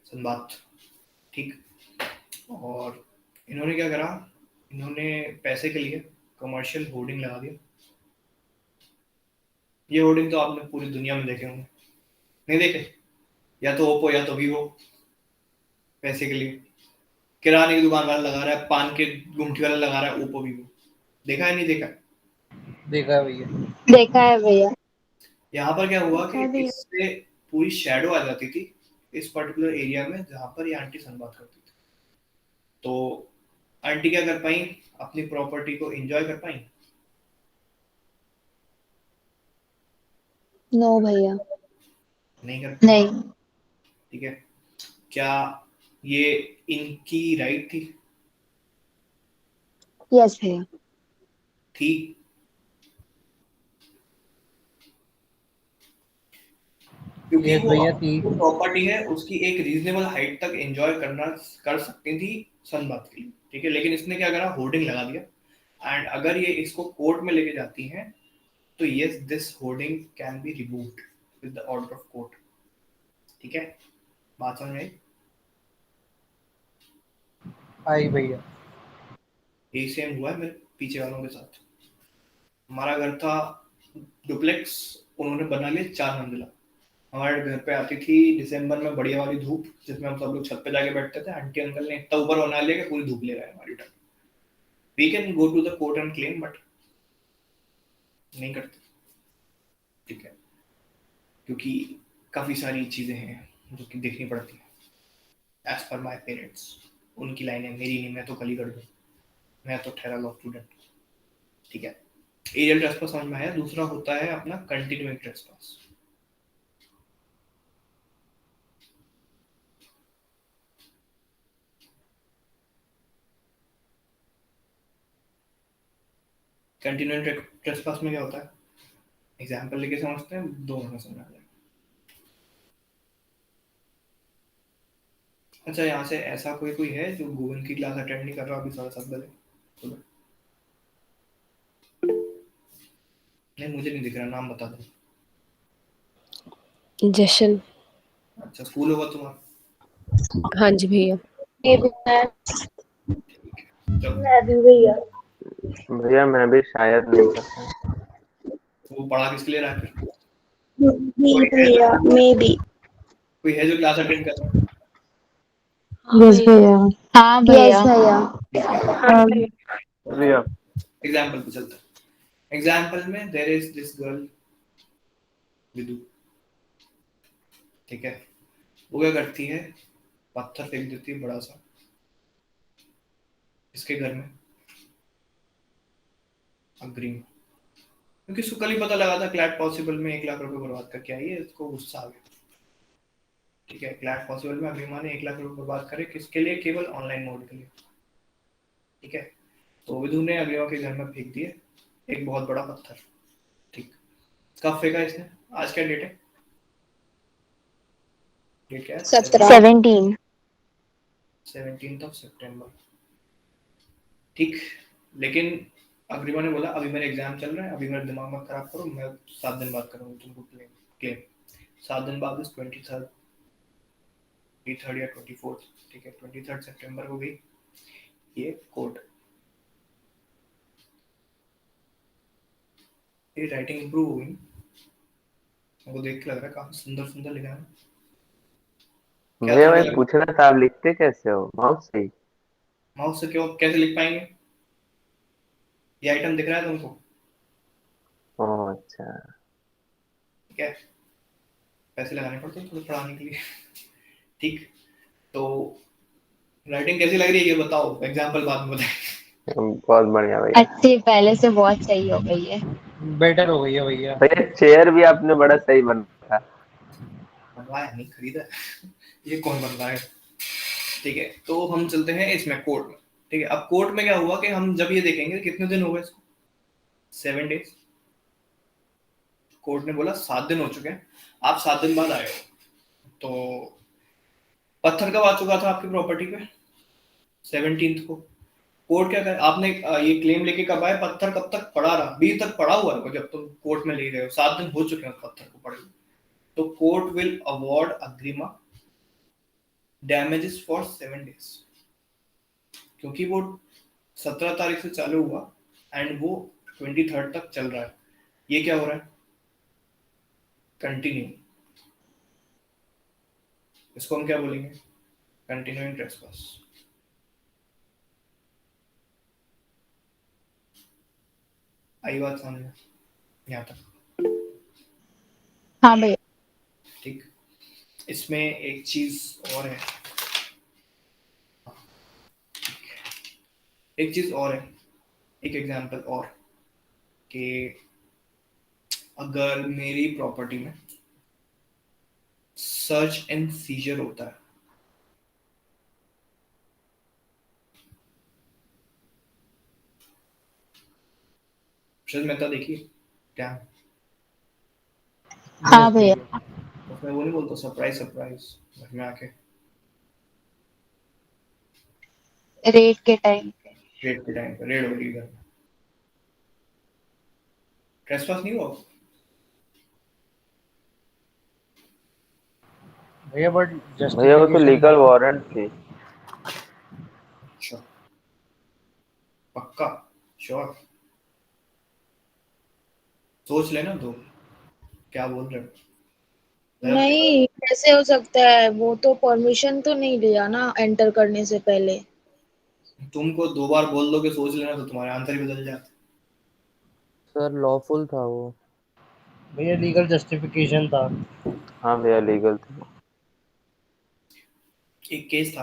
संबात। ठीक। और इन्होंने क्या करा, इन्होंने पैसे के लिए कमर्शियल होर्डिंग लगा दिया। ये होर्डिंग तो आपने पूरी दुनिया में देखे होंगे, नहीं देखे? या तो ओप्पो या तो वीवो, पैसे के लिए। किराने की दुकान वाला लगा रहा है, पान के गुमटी वाला लगा रहा है, ओप्पो वीवो। देखा है नहीं देखा? देखा है भैया। देखा है भैया। यहाँ पर क्या हुआ देखा कि है भैया। इससे पूरी शेडो आ जाती थी इस पर्टिकुलर एरिया में जहां पर ये आंटी सनबात करती थी। तो आंटी क्या कर पाई, अपनी प्रॉपर्टी को एंजॉय कर पाई? नो भैया। नहीं कर पाई। नहीं। ठीक है। क्या ये इनकी राइट थी? यस भैया। थी। क्योंकि यस वो भैया थी। प्रॉपर्टी है, उसकी एक रीजनेबल हाइट तक एंजॉय करना कर सकती थी सनबात के लिए। ठीक है, लेकिन इसने क्या करा, होर्डिंग लगा दिया। एंड अगर ये इसको कोर्ट में लेके जाती हैं तो yes, this hoarding can be removed with the order of court. ठीक है, बात समझ में आई? आई भैया। यही सेम हुआ है मेरे पीछे वालों के साथ। हमारा घर था डुप्लेक्स, उन्होंने बना लिया 4 मंजिला। हमारे घर पे आती थी दिसंबर में बढ़िया वाली धूप, जिसमें हम सब लोग छत पे जाके बैठते थे। आंटी अंकल ने इतना ऊपर बना लिया कि पूरी धूप ले रहा है हमारी time. We can go to the court and claim, but नहीं करते। ठीक है, क्योंकि काफी सारी चीजें हैं जो कि देखनी पड़ती है एज पर माय पेरेंट्स। उनकी लाइनें मेरी नहीं, मैं तो कल ही कर दूं, मैं तो ठहरा लॉ स्टूडेंट। ठीक है, एरियल ट्रेसपास समझ में आया। दूसरा होता है अपना कंटिन्यूइंग ट्रेसपास। कंटिन्यूइंग ट्रेसपास में क्या होता है, एग्जांपल लेके समझते हैं, 2 मिनट में समझ आ जाएगा। अच्छा, यहाँ से ऐसा कोई है जो गूगल की क्लास अटेंड नहीं कर रहा अभी 7:30 बजे? नहीं, मुझे नहीं दिख रहा, नाम बता दो। जशन। अच्छा, स्कूल होगा तुम्हारा? हाँ जी भैया। चलो, मैं भी भैया। भैया मैं भी शायद नहीं करता। वो पढ़ा किसके लिए रहा है फिर? नहीं भैया, मे बी। कोई है जो क्लास अटेंड कर रहा है? यस भैया। हाँ यस भैया। भैया। ठीक है, हाँ भैया एग्जाम्पल पे चलता है। एग्जाम्पल में देयर इज दिस गर्ल विदु। ठीक है, वो क्या करती है, पत्थर फेंक देती है बड़ा सा इसके घर में, अग्री में, क्योंकि उसको कल ही पता लगा था क्लैट पॉसिबल में 1 लाख रुपए बर्बाद करके आई है, इसको गुस्सा आ गया। ठीक है, क्लैट पॉसिबल में अग्रिमा ने 1 लाख रुपए बर्बाद करे, किसके लिए, केवल ऑनलाइन मोड के लिए। ठीक है, तो विधु ने अग्रिमा के घर में फेंक दिए एक बहुत बड़ा पत्थर। ठीक, कब फेंका इसने, आज क्या डेट है, डेट क्या है, 17। 17 सितंबर। ठीक, लेकिन अग्रिमा ने बोला अभी मेरे एग्जाम चल रहे हैं, अभी मेरा दिमाग मत खराब करो, मैं 7 दिन बाद करूंगा तुमको क्लेम। 7 दिन बाद 23rd या 24th, ठीक है, 23rd सितंबर को गई ये कोर्ट। ये राइटिंग इंप्रूव हो गई, मुझे देख के लग रहा है काफी सुंदर सुंदर लिखा है। क्या भैया तुम्हें मैं लग, पूछ रहा था आप लिखते कैसे हो माउस से ही? माउस से क्यों, कैसे लिख पाएंगे, ये आइटम दिख रहा है तुमको, ओह अच्छा। ठीक है, पैसे लगाने पड़ते हैं थोड़े पढ़ाने के लिए। ठीक, तो राइटिंग कैसी लग रही है ये बताओ, एग्जाम्पल बाद में बताएं। बहुत बढ़िया भैया। अच्छी, पहले से बहुत सही हो गई है। बेटर हो गई है भैया। भैया चेयर भी आपने बड़ा सही बनाया। बनवाया नहीं, खरीदा है। ये कौन बन रहा है। ठीक है, तो हम चलते हैं इसमें कोर्ट में। ठीक है, अब कोर्ट में क्या हुआ कि हम जब ये देखेंगे कितने दिन हो गए इसको, 7 डेज। कोर्ट ने बोला 7 दिन हो चुके हैं, आप 7 दिन बाद आए हो। तो पत्थर कब आ चुका था आपकी प्रॉपर्टी पे, 17th को। कोर्ट क्या करे, आपने ये क्लेम लेके कब आए, पत्थर कब तक पड़ा रहा, 20 तक पड़ा हुआ है जब तुम कोर्ट में ले गए हो, 7 दिन हो चुके हैं उस पत्थर को पड़े हुए। तो court will award Agrima damages for 7 days, क्योंकि वो 17 तारीख से चालू हुआ एंड वो 23rd तक चल रहा है। ये क्या हो रहा है, कंटिन्यू, इसको हम क्या बोलेंगे, कंटिन्यूइंग ट्रेसपास। आई बात समझ में यहाँ तक। हाँ भैया। ठीक, इसमें एक चीज और है, एक चीज और है, एक एग्जांपल और, कि अगर मेरी प्रॉपर्टी में सर्च एंड सीजर होता है, शायद मेहता देखिए क्या, हाँ भैया। उसमें वो नहीं बोलता सरप्राइज सरप्राइज घर में आके, रेड के टाइम पे। रेड के टाइम पे रेड हो गई घर में, ट्रेसपास नहीं हुआ। भैया बट भैया वो तो जस्टिफिकेशन लीगल वारंट थी। अच्छा, पक्का, श्योर, सोच लेना दो, क्या बोल रहे हो। नहीं, कैसे हो सकता है, वो तो परमिशन तो नहीं लिया ना एंटर करने से पहले। तुमको 2 बार बोल दो कि सोच लेना तो तुम्हारे आंसर ही बदल जाते। सर लॉफुल था वो। भैया लीगल जस्टिफिकेशन था। हाँ भैया लीगल थी। एक केस था,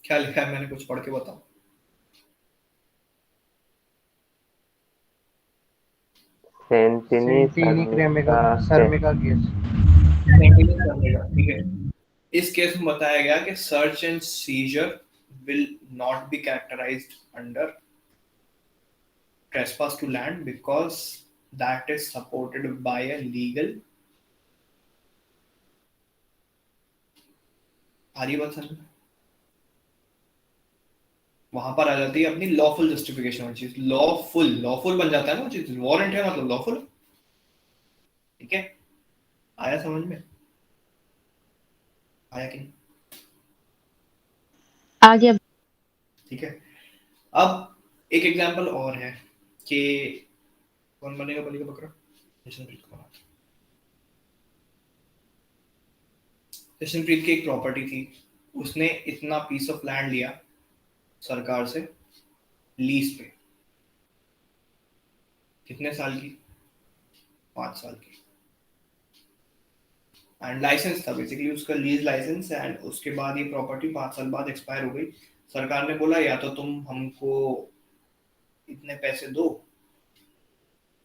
क्या लिखा है मैंने कुछ पढ़ के बताओ। सेंटिनी सेंटिनी क्रेमिका शर्मिका शर्मिका केस। सेंटिनेंस करनेगा, ठीक है। इस केस में बताया गया कि search and seizure will not be characterized under trespass to land because that is supported by a legal, आ रही बात समझ में, वहां पर आ जाती है अपनी लॉफुल जस्टिफिकेशन वाली चीज, लॉफुल लॉफुल बन जाता है ना वो चीज, वारंट है मतलब लॉफुल, ठीक है, आया समझ में, आया कि नहीं, आ गया। ठीक है। अब एक एग्जांपल और है कि कौन बनेगा बलि का बकरा, जशनप्रीत को बनाते, जशनप्रीत की एक प्रॉपर्टी थी, उसने इतना पीस ऑफ लैंड लिया सरकार से लीज पे। कितने साल की? 5 साल की। एंड लाइसेंस था बेसिकली उसका, लीज लाइसेंस। एंड उसके बाद ये प्रॉपर्टी 5 साल बाद एक्सपायर हो गई। सरकार ने बोला या तो तुम हमको इतने पैसे दो,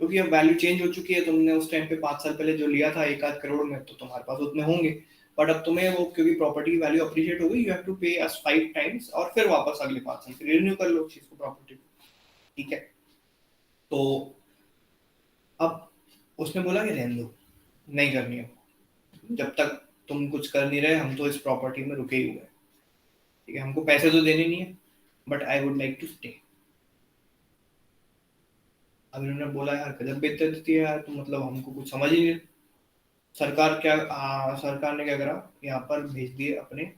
क्योंकि अब वैल्यू चेंज हो चुकी है। तुमने उस टाइम पे 5 साल पहले जो लिया था 1 आध करोड़ में, तो तुम्हारे पास उतने होंगे, बट अब तुम्हें वो, क्योंकि प्रॉपर्टी की वैल्यू अप्रिशिएट हो गई, यू हैव टू पे अस 5 टाइम्स और फिर वापस अगले 5 साल फिर रिन्यू कर लो चीज को, प्रॉपर्टी। ठीक है, तो अब उसने बोला कि रहने दो, नहीं करनी है, जब तक तुम कुछ कर नहीं रहे हम तो इस प्रॉपर्टी में रुके ही हुए हैं। ठीक है, हमको पैसे तो देने नहीं है, but I would like to stay. अब इन्होंने बोला यार गजब बेइज्जती है यार, तो मतलब हमको कुछ समझ ही नहीं। सरकार ने क्या करा, यहाँ पर भेज दिए अपने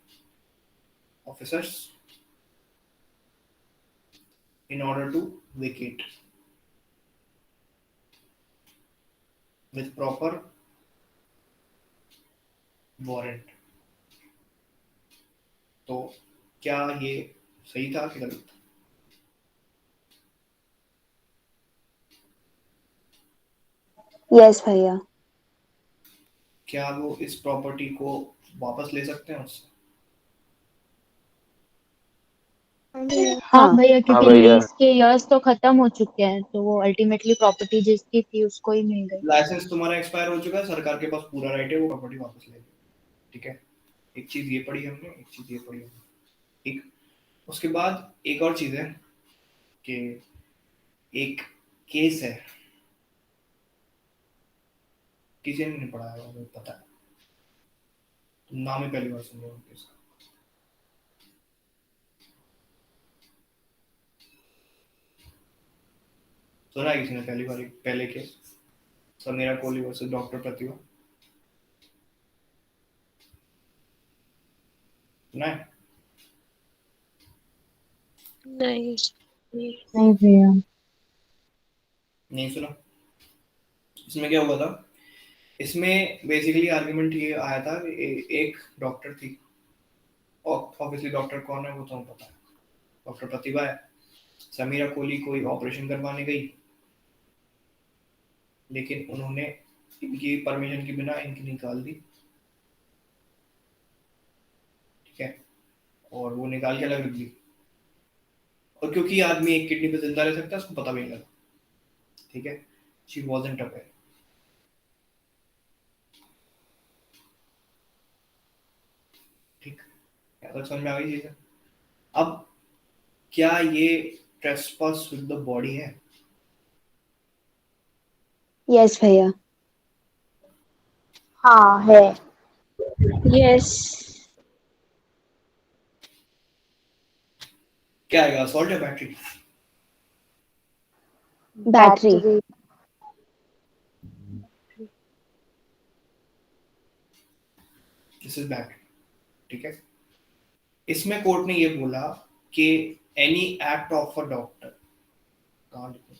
officers in order to vacate with proper warrant. तो क्या ये सही था कि गलत? यस भैया। क्या वो इस प्रॉपर्टी को वापस ले सकते हैं उससे? हाँ हाँ भैया, हाँ क्योंकि भैया। लीज के इयर्स तो खत्म हो चुके हैं, तो वो अल्टीमेटली प्रॉपर्टी जिसकी थी उसको ही मिल गई। लाइसेंस तुम्हारा एक्सपायर हो चुका है, सरकार के पास पूरा राइट है वो प्रॉपर्टी वापस ले। ठीक है, एक चीज ये पढ़ी हमने, एक चीज ये पढ़ी हमने। ठीक, उसके बाद एक और चीज है कि एक केस है, किसी ने नहीं पढ़ा है, मुझे पता है, तुम नाम ही पहली बार सुन रहे हो केस का। सुना है किसी ने पहली बार पहले case? Samira Kohli versus doctor Pratibha, सुना है? नहीं। नहीं भैया। नहीं सुना? इसमें क्या हुआ था, इसमें बेसिकली आर्गुमेंट ये आया था कि एक डॉक्टर थी, ऑब्वियसली डॉक्टर कौन है वो तो पता है, डॉक्टर प्रतिभा है। समीरा कोहली कोई ऑपरेशन करवाने गई, लेकिन उन्होंने इनकी परमिशन के बिना इनकी निकाल दी। ठीक है, और वो निकाल के अलग रख दी, और क्योंकि आदमी एक किडनी पे जिंदा रह सकता है उसको पता भी नहीं लगा। ठीक है, शी वॉजंट अवेयर। ठीक, यहाँ तक समझ में आ गई चीजें? अब क्या ये ट्रेसपास विद द बॉडी है? यस भैया। हाँ है। यस। क्या आएगा, असॉल्ट या battery? Battery. This is battery. ठीक है, इसमें कोर्ट ने ये बोला कि any act of a doctor, कहाँ लिखूं,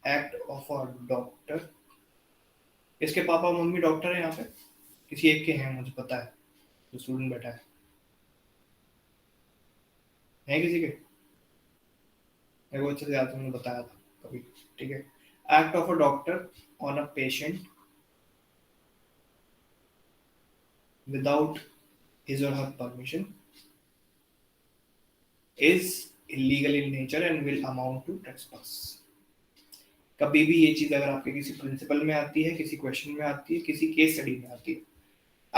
एक्ट ऑफ अ डॉक्टर, इसके पापा मम्मी डॉक्टर है यहाँ पे, किसी एक के हैं मुझे पता है, जो स्टूडेंट बैठा है किसी के? मेरे को अच्छे से याद है, तुमने बताया था कभी। ठीक है, act of a doctor on a patient without his or her permission is illegal in nature and will amount to trespass। कभी भी ये चीज अगर आपके किसी प्रिंसिपल में आती है, किसी क्वेश्चन में आती है, किसी केस स्टडी में आती है,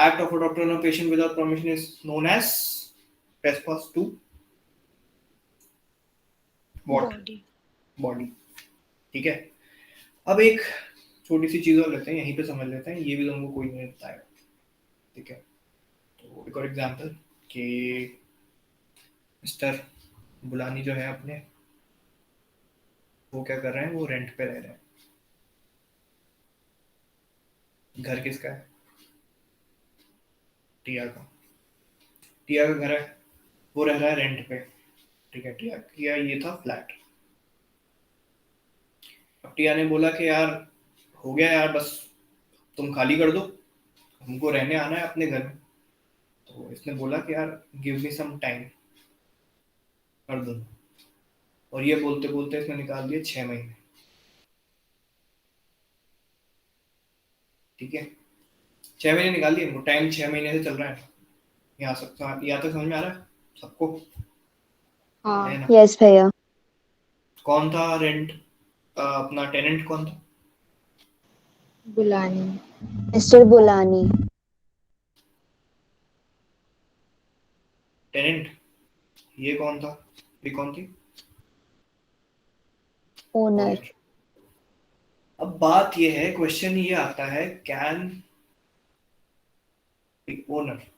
act of a doctor on a patient without permission is known as trespass to what? Body. Body. ठीक है, अब एक छोटी सी चीज और लेते हैं, यहीं पे समझ लेते हैं, ये भी तुमको कोई नहीं बताएगा। ठीक है, तो एक और एग्जांपल कि मिस्टर बुलानी जो है अपने, वो क्या कर रहे हैं, वो रेंट पे रह रहे हैं। घर किसका है? टिया का। टिया का घर है, वो रह रहा है रेंट पे। ठीक है, टिया ये था फ्लैट। अब टिया ने बोला कि यार हो गया यार, बस तुम खाली कर दो, हमको रहने आना है अपने घर में। तो इसने बोला कि यार गिव मी सम टाइम, और दोनों, और ये बोलते बोलते इसने निकाल दिए 6 महीने। ठीक है, 6 महीने निकाल दिए, वो टाइम 6 महीने से चल रहा है। यहाँ तक समझ में आ रहा है सबको? है हाँ ना? यस भैया। कौन था रेंट, अपना टेनेंट कौन था? बुलानी। मिस्टर बुलानी। टेनेंट, ये कौन था, ये कौन थी? ओनर। ओनर। अब बात ये है, क्वेश्चन ये आता है, can the owner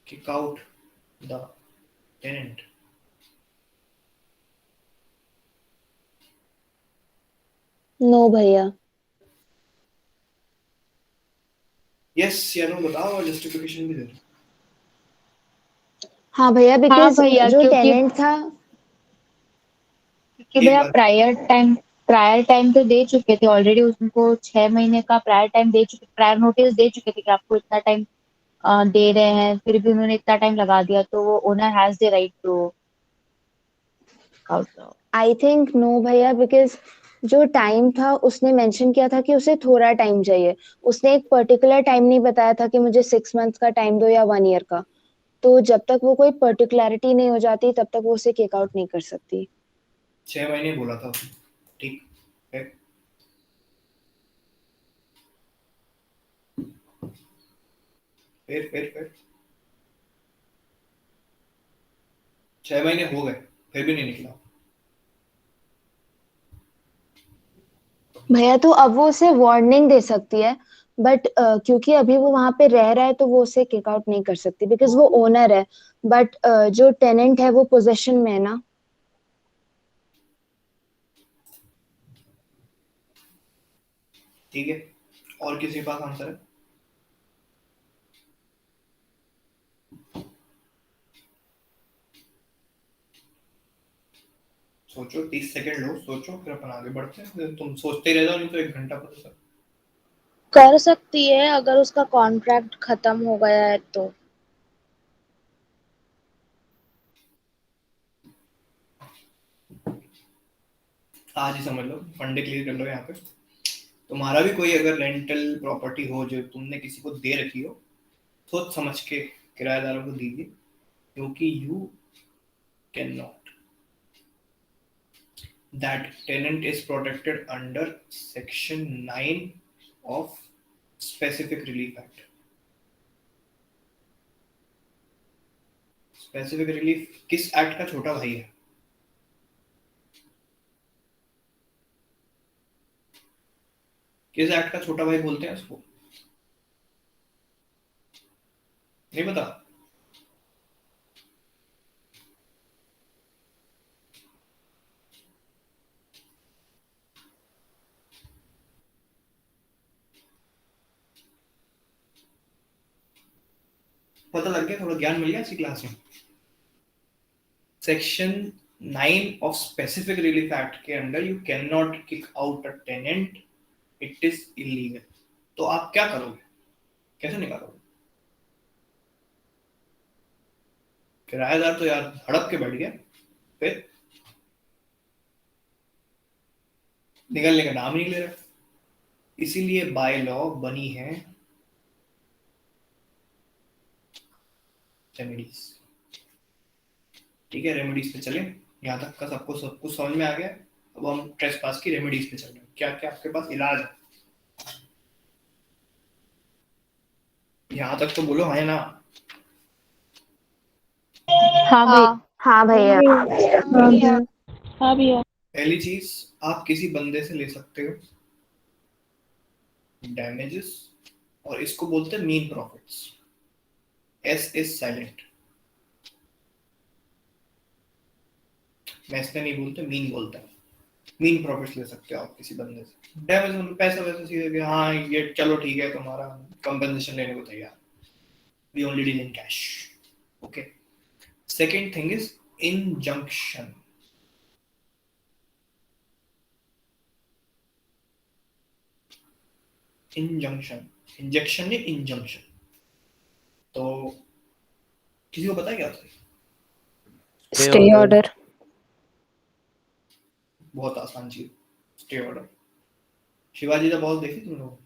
kick out the tenant? No भैया। यस या नो बताओ, और जस्टिफिकेशन भी दे दो। हाँ भैया, हाँ बिकॉज भैया, जो क्योंकि टेनेंट था, भैया बार प्रायर टाइम तो दे चुके थे ऑलरेडी, उनको 6 महीने का प्रायर टाइम दे चुके, प्रायर नोटिस दे चुके थे कि आपको इतना टाइम दे रहे हैं, फिर भी उन्होंने इतना टाइम लगा दिया, तो वो owner has the right to out. I think no भैया, बिकॉज जो टाइम था उसने मेंशन किया था कि उसे थोड़ा टाइम चाहिए। उसने एक पर्टिकुलर टाइम नहीं बताया था कि मुझे 6 मंथ का टाइम दो या 1 ईयर का। तो जब तक वो कोई पर्टिकुलरिटी नहीं हो जाती तब तक वो उसे किक आउट नहीं कर सकती। 6 महीने बोला था उसने, ठीक है। फिर 6 महीने हो गए, फिर भी नहीं निकला। भैया तो अब वो उसे वार्निंग दे सकती है, बट क्योंकि अभी वो वहां पे रह रहा है तो वो उसे किक आउट नहीं कर सकती बिकॉज वो ओनर है। बट जो टेनेंट है वो पोजेशन में है ना। ठीक है, और किसी के पास आंसर है? सोचो, 30 सेकंड लो, सोचो, फिर अपन आगे बढ़ते हैं। तुम सोचते ही रह जाओ, नहीं तो 1 घंटा पता। कर सकती है अगर उसका कॉन्ट्रैक्ट खत्म हो गया है तो। आज ही समझ लो, फंडे क्लियर कर लो। यहाँ पे तुम्हारा भी कोई अगर रेंटल प्रॉपर्टी हो जो तुमने किसी को दे रखी हो, सोच समझ के किराएदारों को दीजिए, क्योंकि you can not, that tenant is protected under section 9 of specific relief act. Specific relief किस एक्ट का छोटा भाई है? किस एक्ट का छोटा भाई बोलते हैं उसको? नहीं पता? पता लग गया, थोड़ा ज्ञान मिल गया इसी क्लास में। Section 9 of specific relief act के under you can not kick out a tenant, it is illegal. तो आप क्या करोगे, कैसे निकालोगे? किराएदार तो यार हड़प के बैठ गया, फिर निकलने का नाम नहीं ले रहा। इसीलिए बाय लॉ बनी है रेमेडीज। ठीक है, रेमेडीज पे चले। यहाँ तक का सबको सब कुछ समझ में आ गया। अब हम ट्रेसपास की रेमेडीज पे चल रहे हैं। क्या क्या आपके पास इलाज है? यहाँ तक तो बोलो हाँ या ना। हाँ भाई। हाँ हाँ भैया। हाँ भैया। पहली चीज, आप किसी बंदे से ले सकते हो डैमेजेस, और इसको बोलते हैं mean profits. S is silent, मैं इसमें नहीं बोलते, मीन बोलता है। मीन प्रॉफिट्स ले सकते हो आप किसी बंदे से। डैमेज मतलब पैसा वैसा सीधे कि हाँ ये चलो ठीक है, तुम्हारा कंपनसेशन लेने को तैयार, we only deal in cash. Okay. Second thing is injunction. Injunction, injection या इंजंक्शन। तो किसी को पता है क्या होता है? Stay order. बहुत आसान चीज, stay order. Shivaji the boss देखी तुम लोग?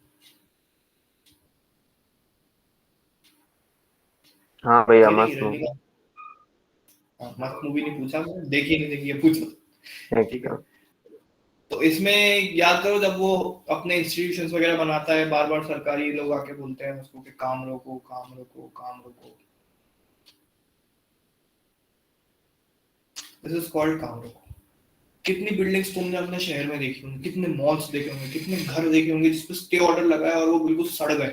हाँ भैया, देखी नहीं मस्त मूवी। रजनीकांत? हाँ, मस्त मूवी नहीं पूछा मैं, देखी नहीं देखी है पूछो। ठीक है, एकदम। तो इसमें याद करो जब वो अपने इंस्टीट्यूशंस वगैरह बनाता है, बार बार सरकारी लोग आके बोलते हैं उसको कि काम रोको काम रोको काम रोको। दिस इज कॉल्ड काम रोको। कितनी बिल्डिंग्स तुमने अपने शहर में देखी होंगी, कितने मॉल्स देखे होंगे, कितने घर देखे होंगे जिसपे स्टे ऑर्डर लगा है और वो बिल्कुल सड़ गए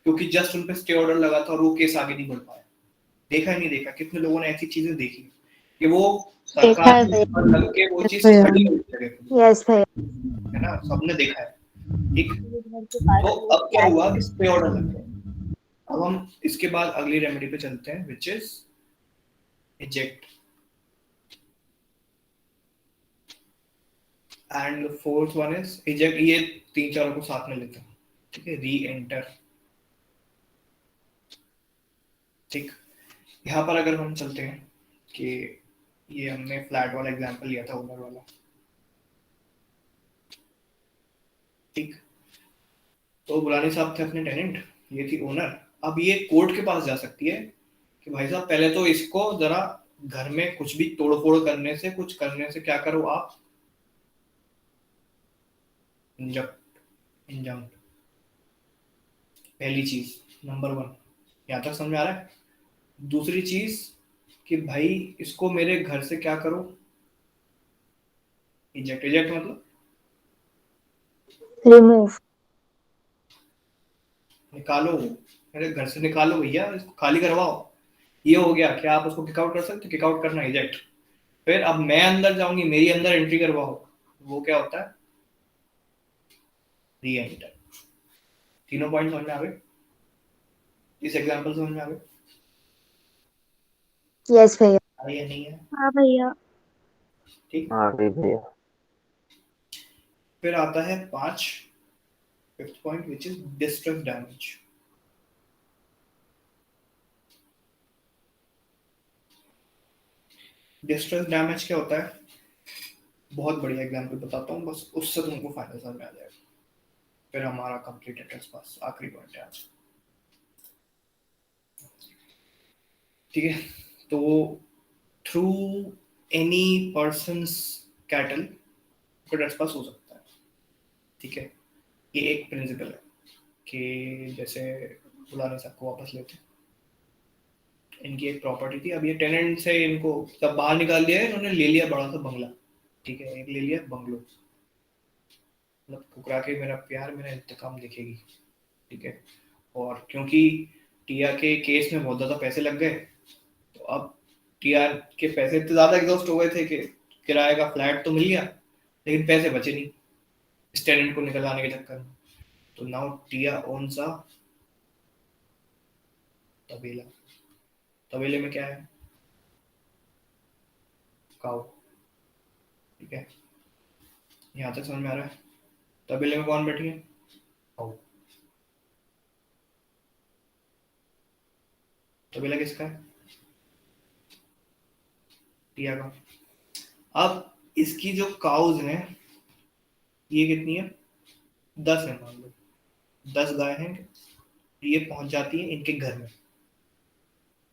क्योंकि जस्ट उन पे स्टे ऑर्डर लगा था और वो केस आगे नहीं बढ़ पाया। देखा ही नहीं देखा? कितने लोगों ने ऐसी चीजें देखी कि वो देखा सरकार है के भैया। ऊपर लग के वो यस चीज भैया। खड़ी हो गई है। यस भैया। है ना, सबने देखा है। ठीक, मेरे घर के पास तो वो अब क्या फ्लैट हुआ है। कि स्टे ऑर्डर लग गए। अब हम इसके बाद अगली रेमेडी पे चलते हैं which is eject. And fourth one is eject. ये तीन चारों को साथ में लेते हैं। ठीक है, री एंटर। ठीक, यहाँ पर अगर हम चलते हैं कि ये हमने फ्लैट वाला एग्जांपल लिया था, ओनर वाला। ठीक, तो बुलानी साहब थे अपने टेनेंट, ये थी ओनर। अब ये कोर्ट के पास जा सकती है कि भाई साहब पहले तो इसको जरा घर में कुछ भी तोड़फोड़ करने से, कुछ करने से क्या करो आप, इंजक्ट, इंजंक्ट। पहली चीज, नंबर वन। यहाँ तक समझ में आ रहा है? दूसरी चीज कि भाई इसको मेरे घर से क्या करो, इजेक्ट। इजेक्ट मतलब रिमूव। निकालो, मेरे घर से निकालो भैया, इसको खाली करवाओ। ये हो गया, क्या आप उसको किक आउट कर सकते? किक आउट करना, इजेक्ट। फिर अब मैं अंदर जाऊंगी, मेरी अंदर एंट्री करवाओ, वो क्या होता है, री एंटर। तीनों पॉइंट समझ में आ गए? इस एग्जांपल समझ में आ गए? यस भैया। है या नहीं है? हाँ भैया। ठीक, हाँ जी भैया। फिर आता है 5, fifth point which is distress damage. Distress damage क्या होता है? बहुत बढ़िया एग्जांपल बताता हूँ, बस उससे तुमको फायदा समझ में आ जाएगा। फिर हमारा कंप्लीट है ट्रेसपास, आखिरी पॉइंट है आज। ठीक है, तो through any persons cattle trespass हो सकता है। ठीक है, ये एक प्रिंसिपल है कि जैसे बुलाने सबको वापस लेते हैं, इनकी एक प्रॉपर्टी थी, अब ये टेनेंट से इनको सब बाहर निकाल दिया है, इन्होंने ले लिया बड़ा सा बंगला। ठीक है, एक ले लिया बंगलो, मतलब ठुकरा के मेरा प्यार मेरा इंतकाम दिखेगी। ठीक है, और क्योंकि टिया के केस में बहुत ज्यादा पैसे लग गए, तो अब टिया के पैसे इतने ज्यादा एग्जॉस्ट हो गए थे कि किराए का फ्लैट तो मिल गया लेकिन पैसे बचे नहीं इस टेनेंट को निकलवाने के चक्कर में। तो नाउ टिया ओन्स अ तबेला। तबेले में क्या है, काऊ। ठीक है, यहाँ तक समझ में आ रहा है? तबेले में कौन बैठी है, काऊ। तबेला किसका है, टिया का। अब इसकी जो काउज हैं, ये कितनी है, 10 है मान लो, 10 गाय हैं। ये पहुंच जाती है इनके घर में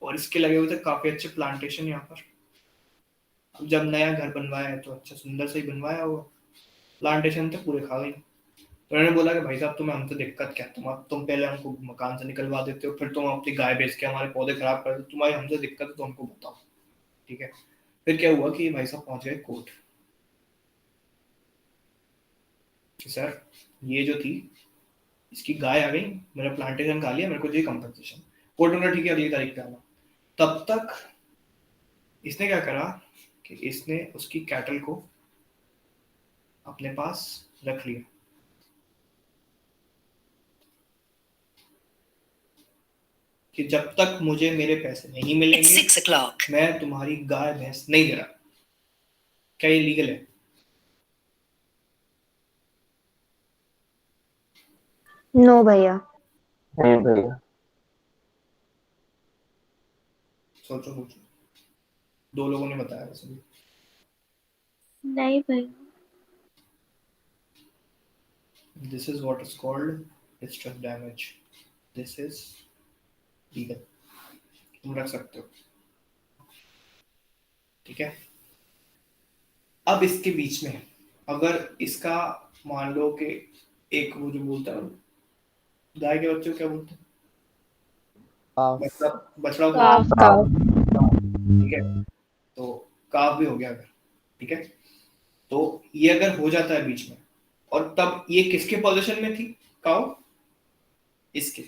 और इसके लगे हुए थे काफी अच्छे प्लांटेशन यहाँ पर। अब जब नया घर बनवाया है तो अच्छा सुंदर से ही बनवाया हुआ, प्लांटेशन थे पूरे खा गई। तो उन्होंने बोला कि भाई साहब तुम्हें हमसे दिक्कत क्या, तुम पहले हमको मकान से निकलवा देते हो, फिर तुम अपनी गाय बेच के हमारे पौधे खराब कर दो, तुम्हारी हमसे दिक्कत है तो हमको बताओ। ठीक है, फिर क्या हुआ कि भाई साहब पहुंच गए कोर्ट कि सर ये जो थी इसकी गाय आ गई, मेरा प्लांटेशन खा लिया, मेरे को चाहिए कंपनसेशन। कोर्ट ने ठीक है अगली तारीख पे आना। तब तक इसने क्या करा कि इसने उसकी कैटल को अपने पास रख लिया कि जब तक मुझे मेरे पैसे नहीं मिलेंगे मैं तुम्हारी गाय भैंस नहीं दे रहा। क्या ये लीगल है? नो भैया। नहीं भैया। सोचो सोचो, 2 लोगों ने बताया वैसे भी। नहीं भैया, This is what is called distress damage. This is legal. तुम रख सकते हो, ठीक है। अब इसके बीच में अगर इसका मान लो कि एक वो जो बोलता है गाय के बच्चे को क्या बोलते हैं, बछड़ा, बछड़ा को काफ काफ ठीक है, तो काफ भी हो गया अगर, ठीक है। तो ये अगर हो जाता है बीच में, और तब ये किसके पोजीशन में थी काउ, इसके,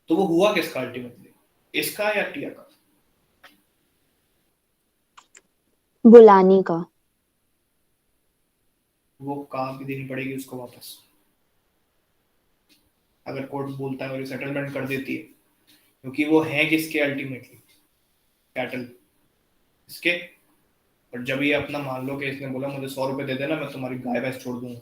तो वो हुआ किसका अल्टीमेटली, इसका या टिया का? बुलानी का। वो काफ भी देनी पड़ेगी उसको वापस, अगर कोर्ट बोलता है और सेटलमेंट कर देती है, क्योंकि वो है किसके अल्टीमेटली, कैटल इसके। और जब ये अपना मान लो कि इसने बोला मुझे 100 रुपए दे देना, मैं तुम्हारी गाय भैंस छोड़ दूंगा,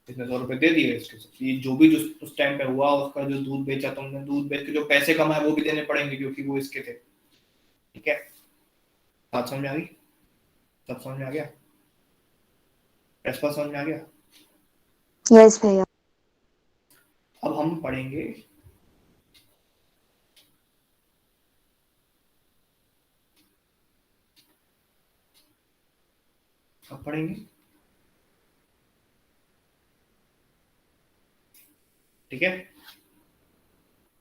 इसने 100 रुपए दे दिए इसके साथ, ये जो भी उस टाइम पे हुआ, उसका जो दूध बेचा तुमने, दूध बेच के जो पैसे कमाए वो भी देने पड़ेंगे क्योंकि वो इसके थे, ठीक है। बात समझ में आ गई? सब समझ में आ गया? समझ में आ गया? यस भैया। अब हम पढ़ेंगे ठीक है।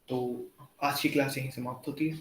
तो आज की क्लास यहीं समाप्त होती है।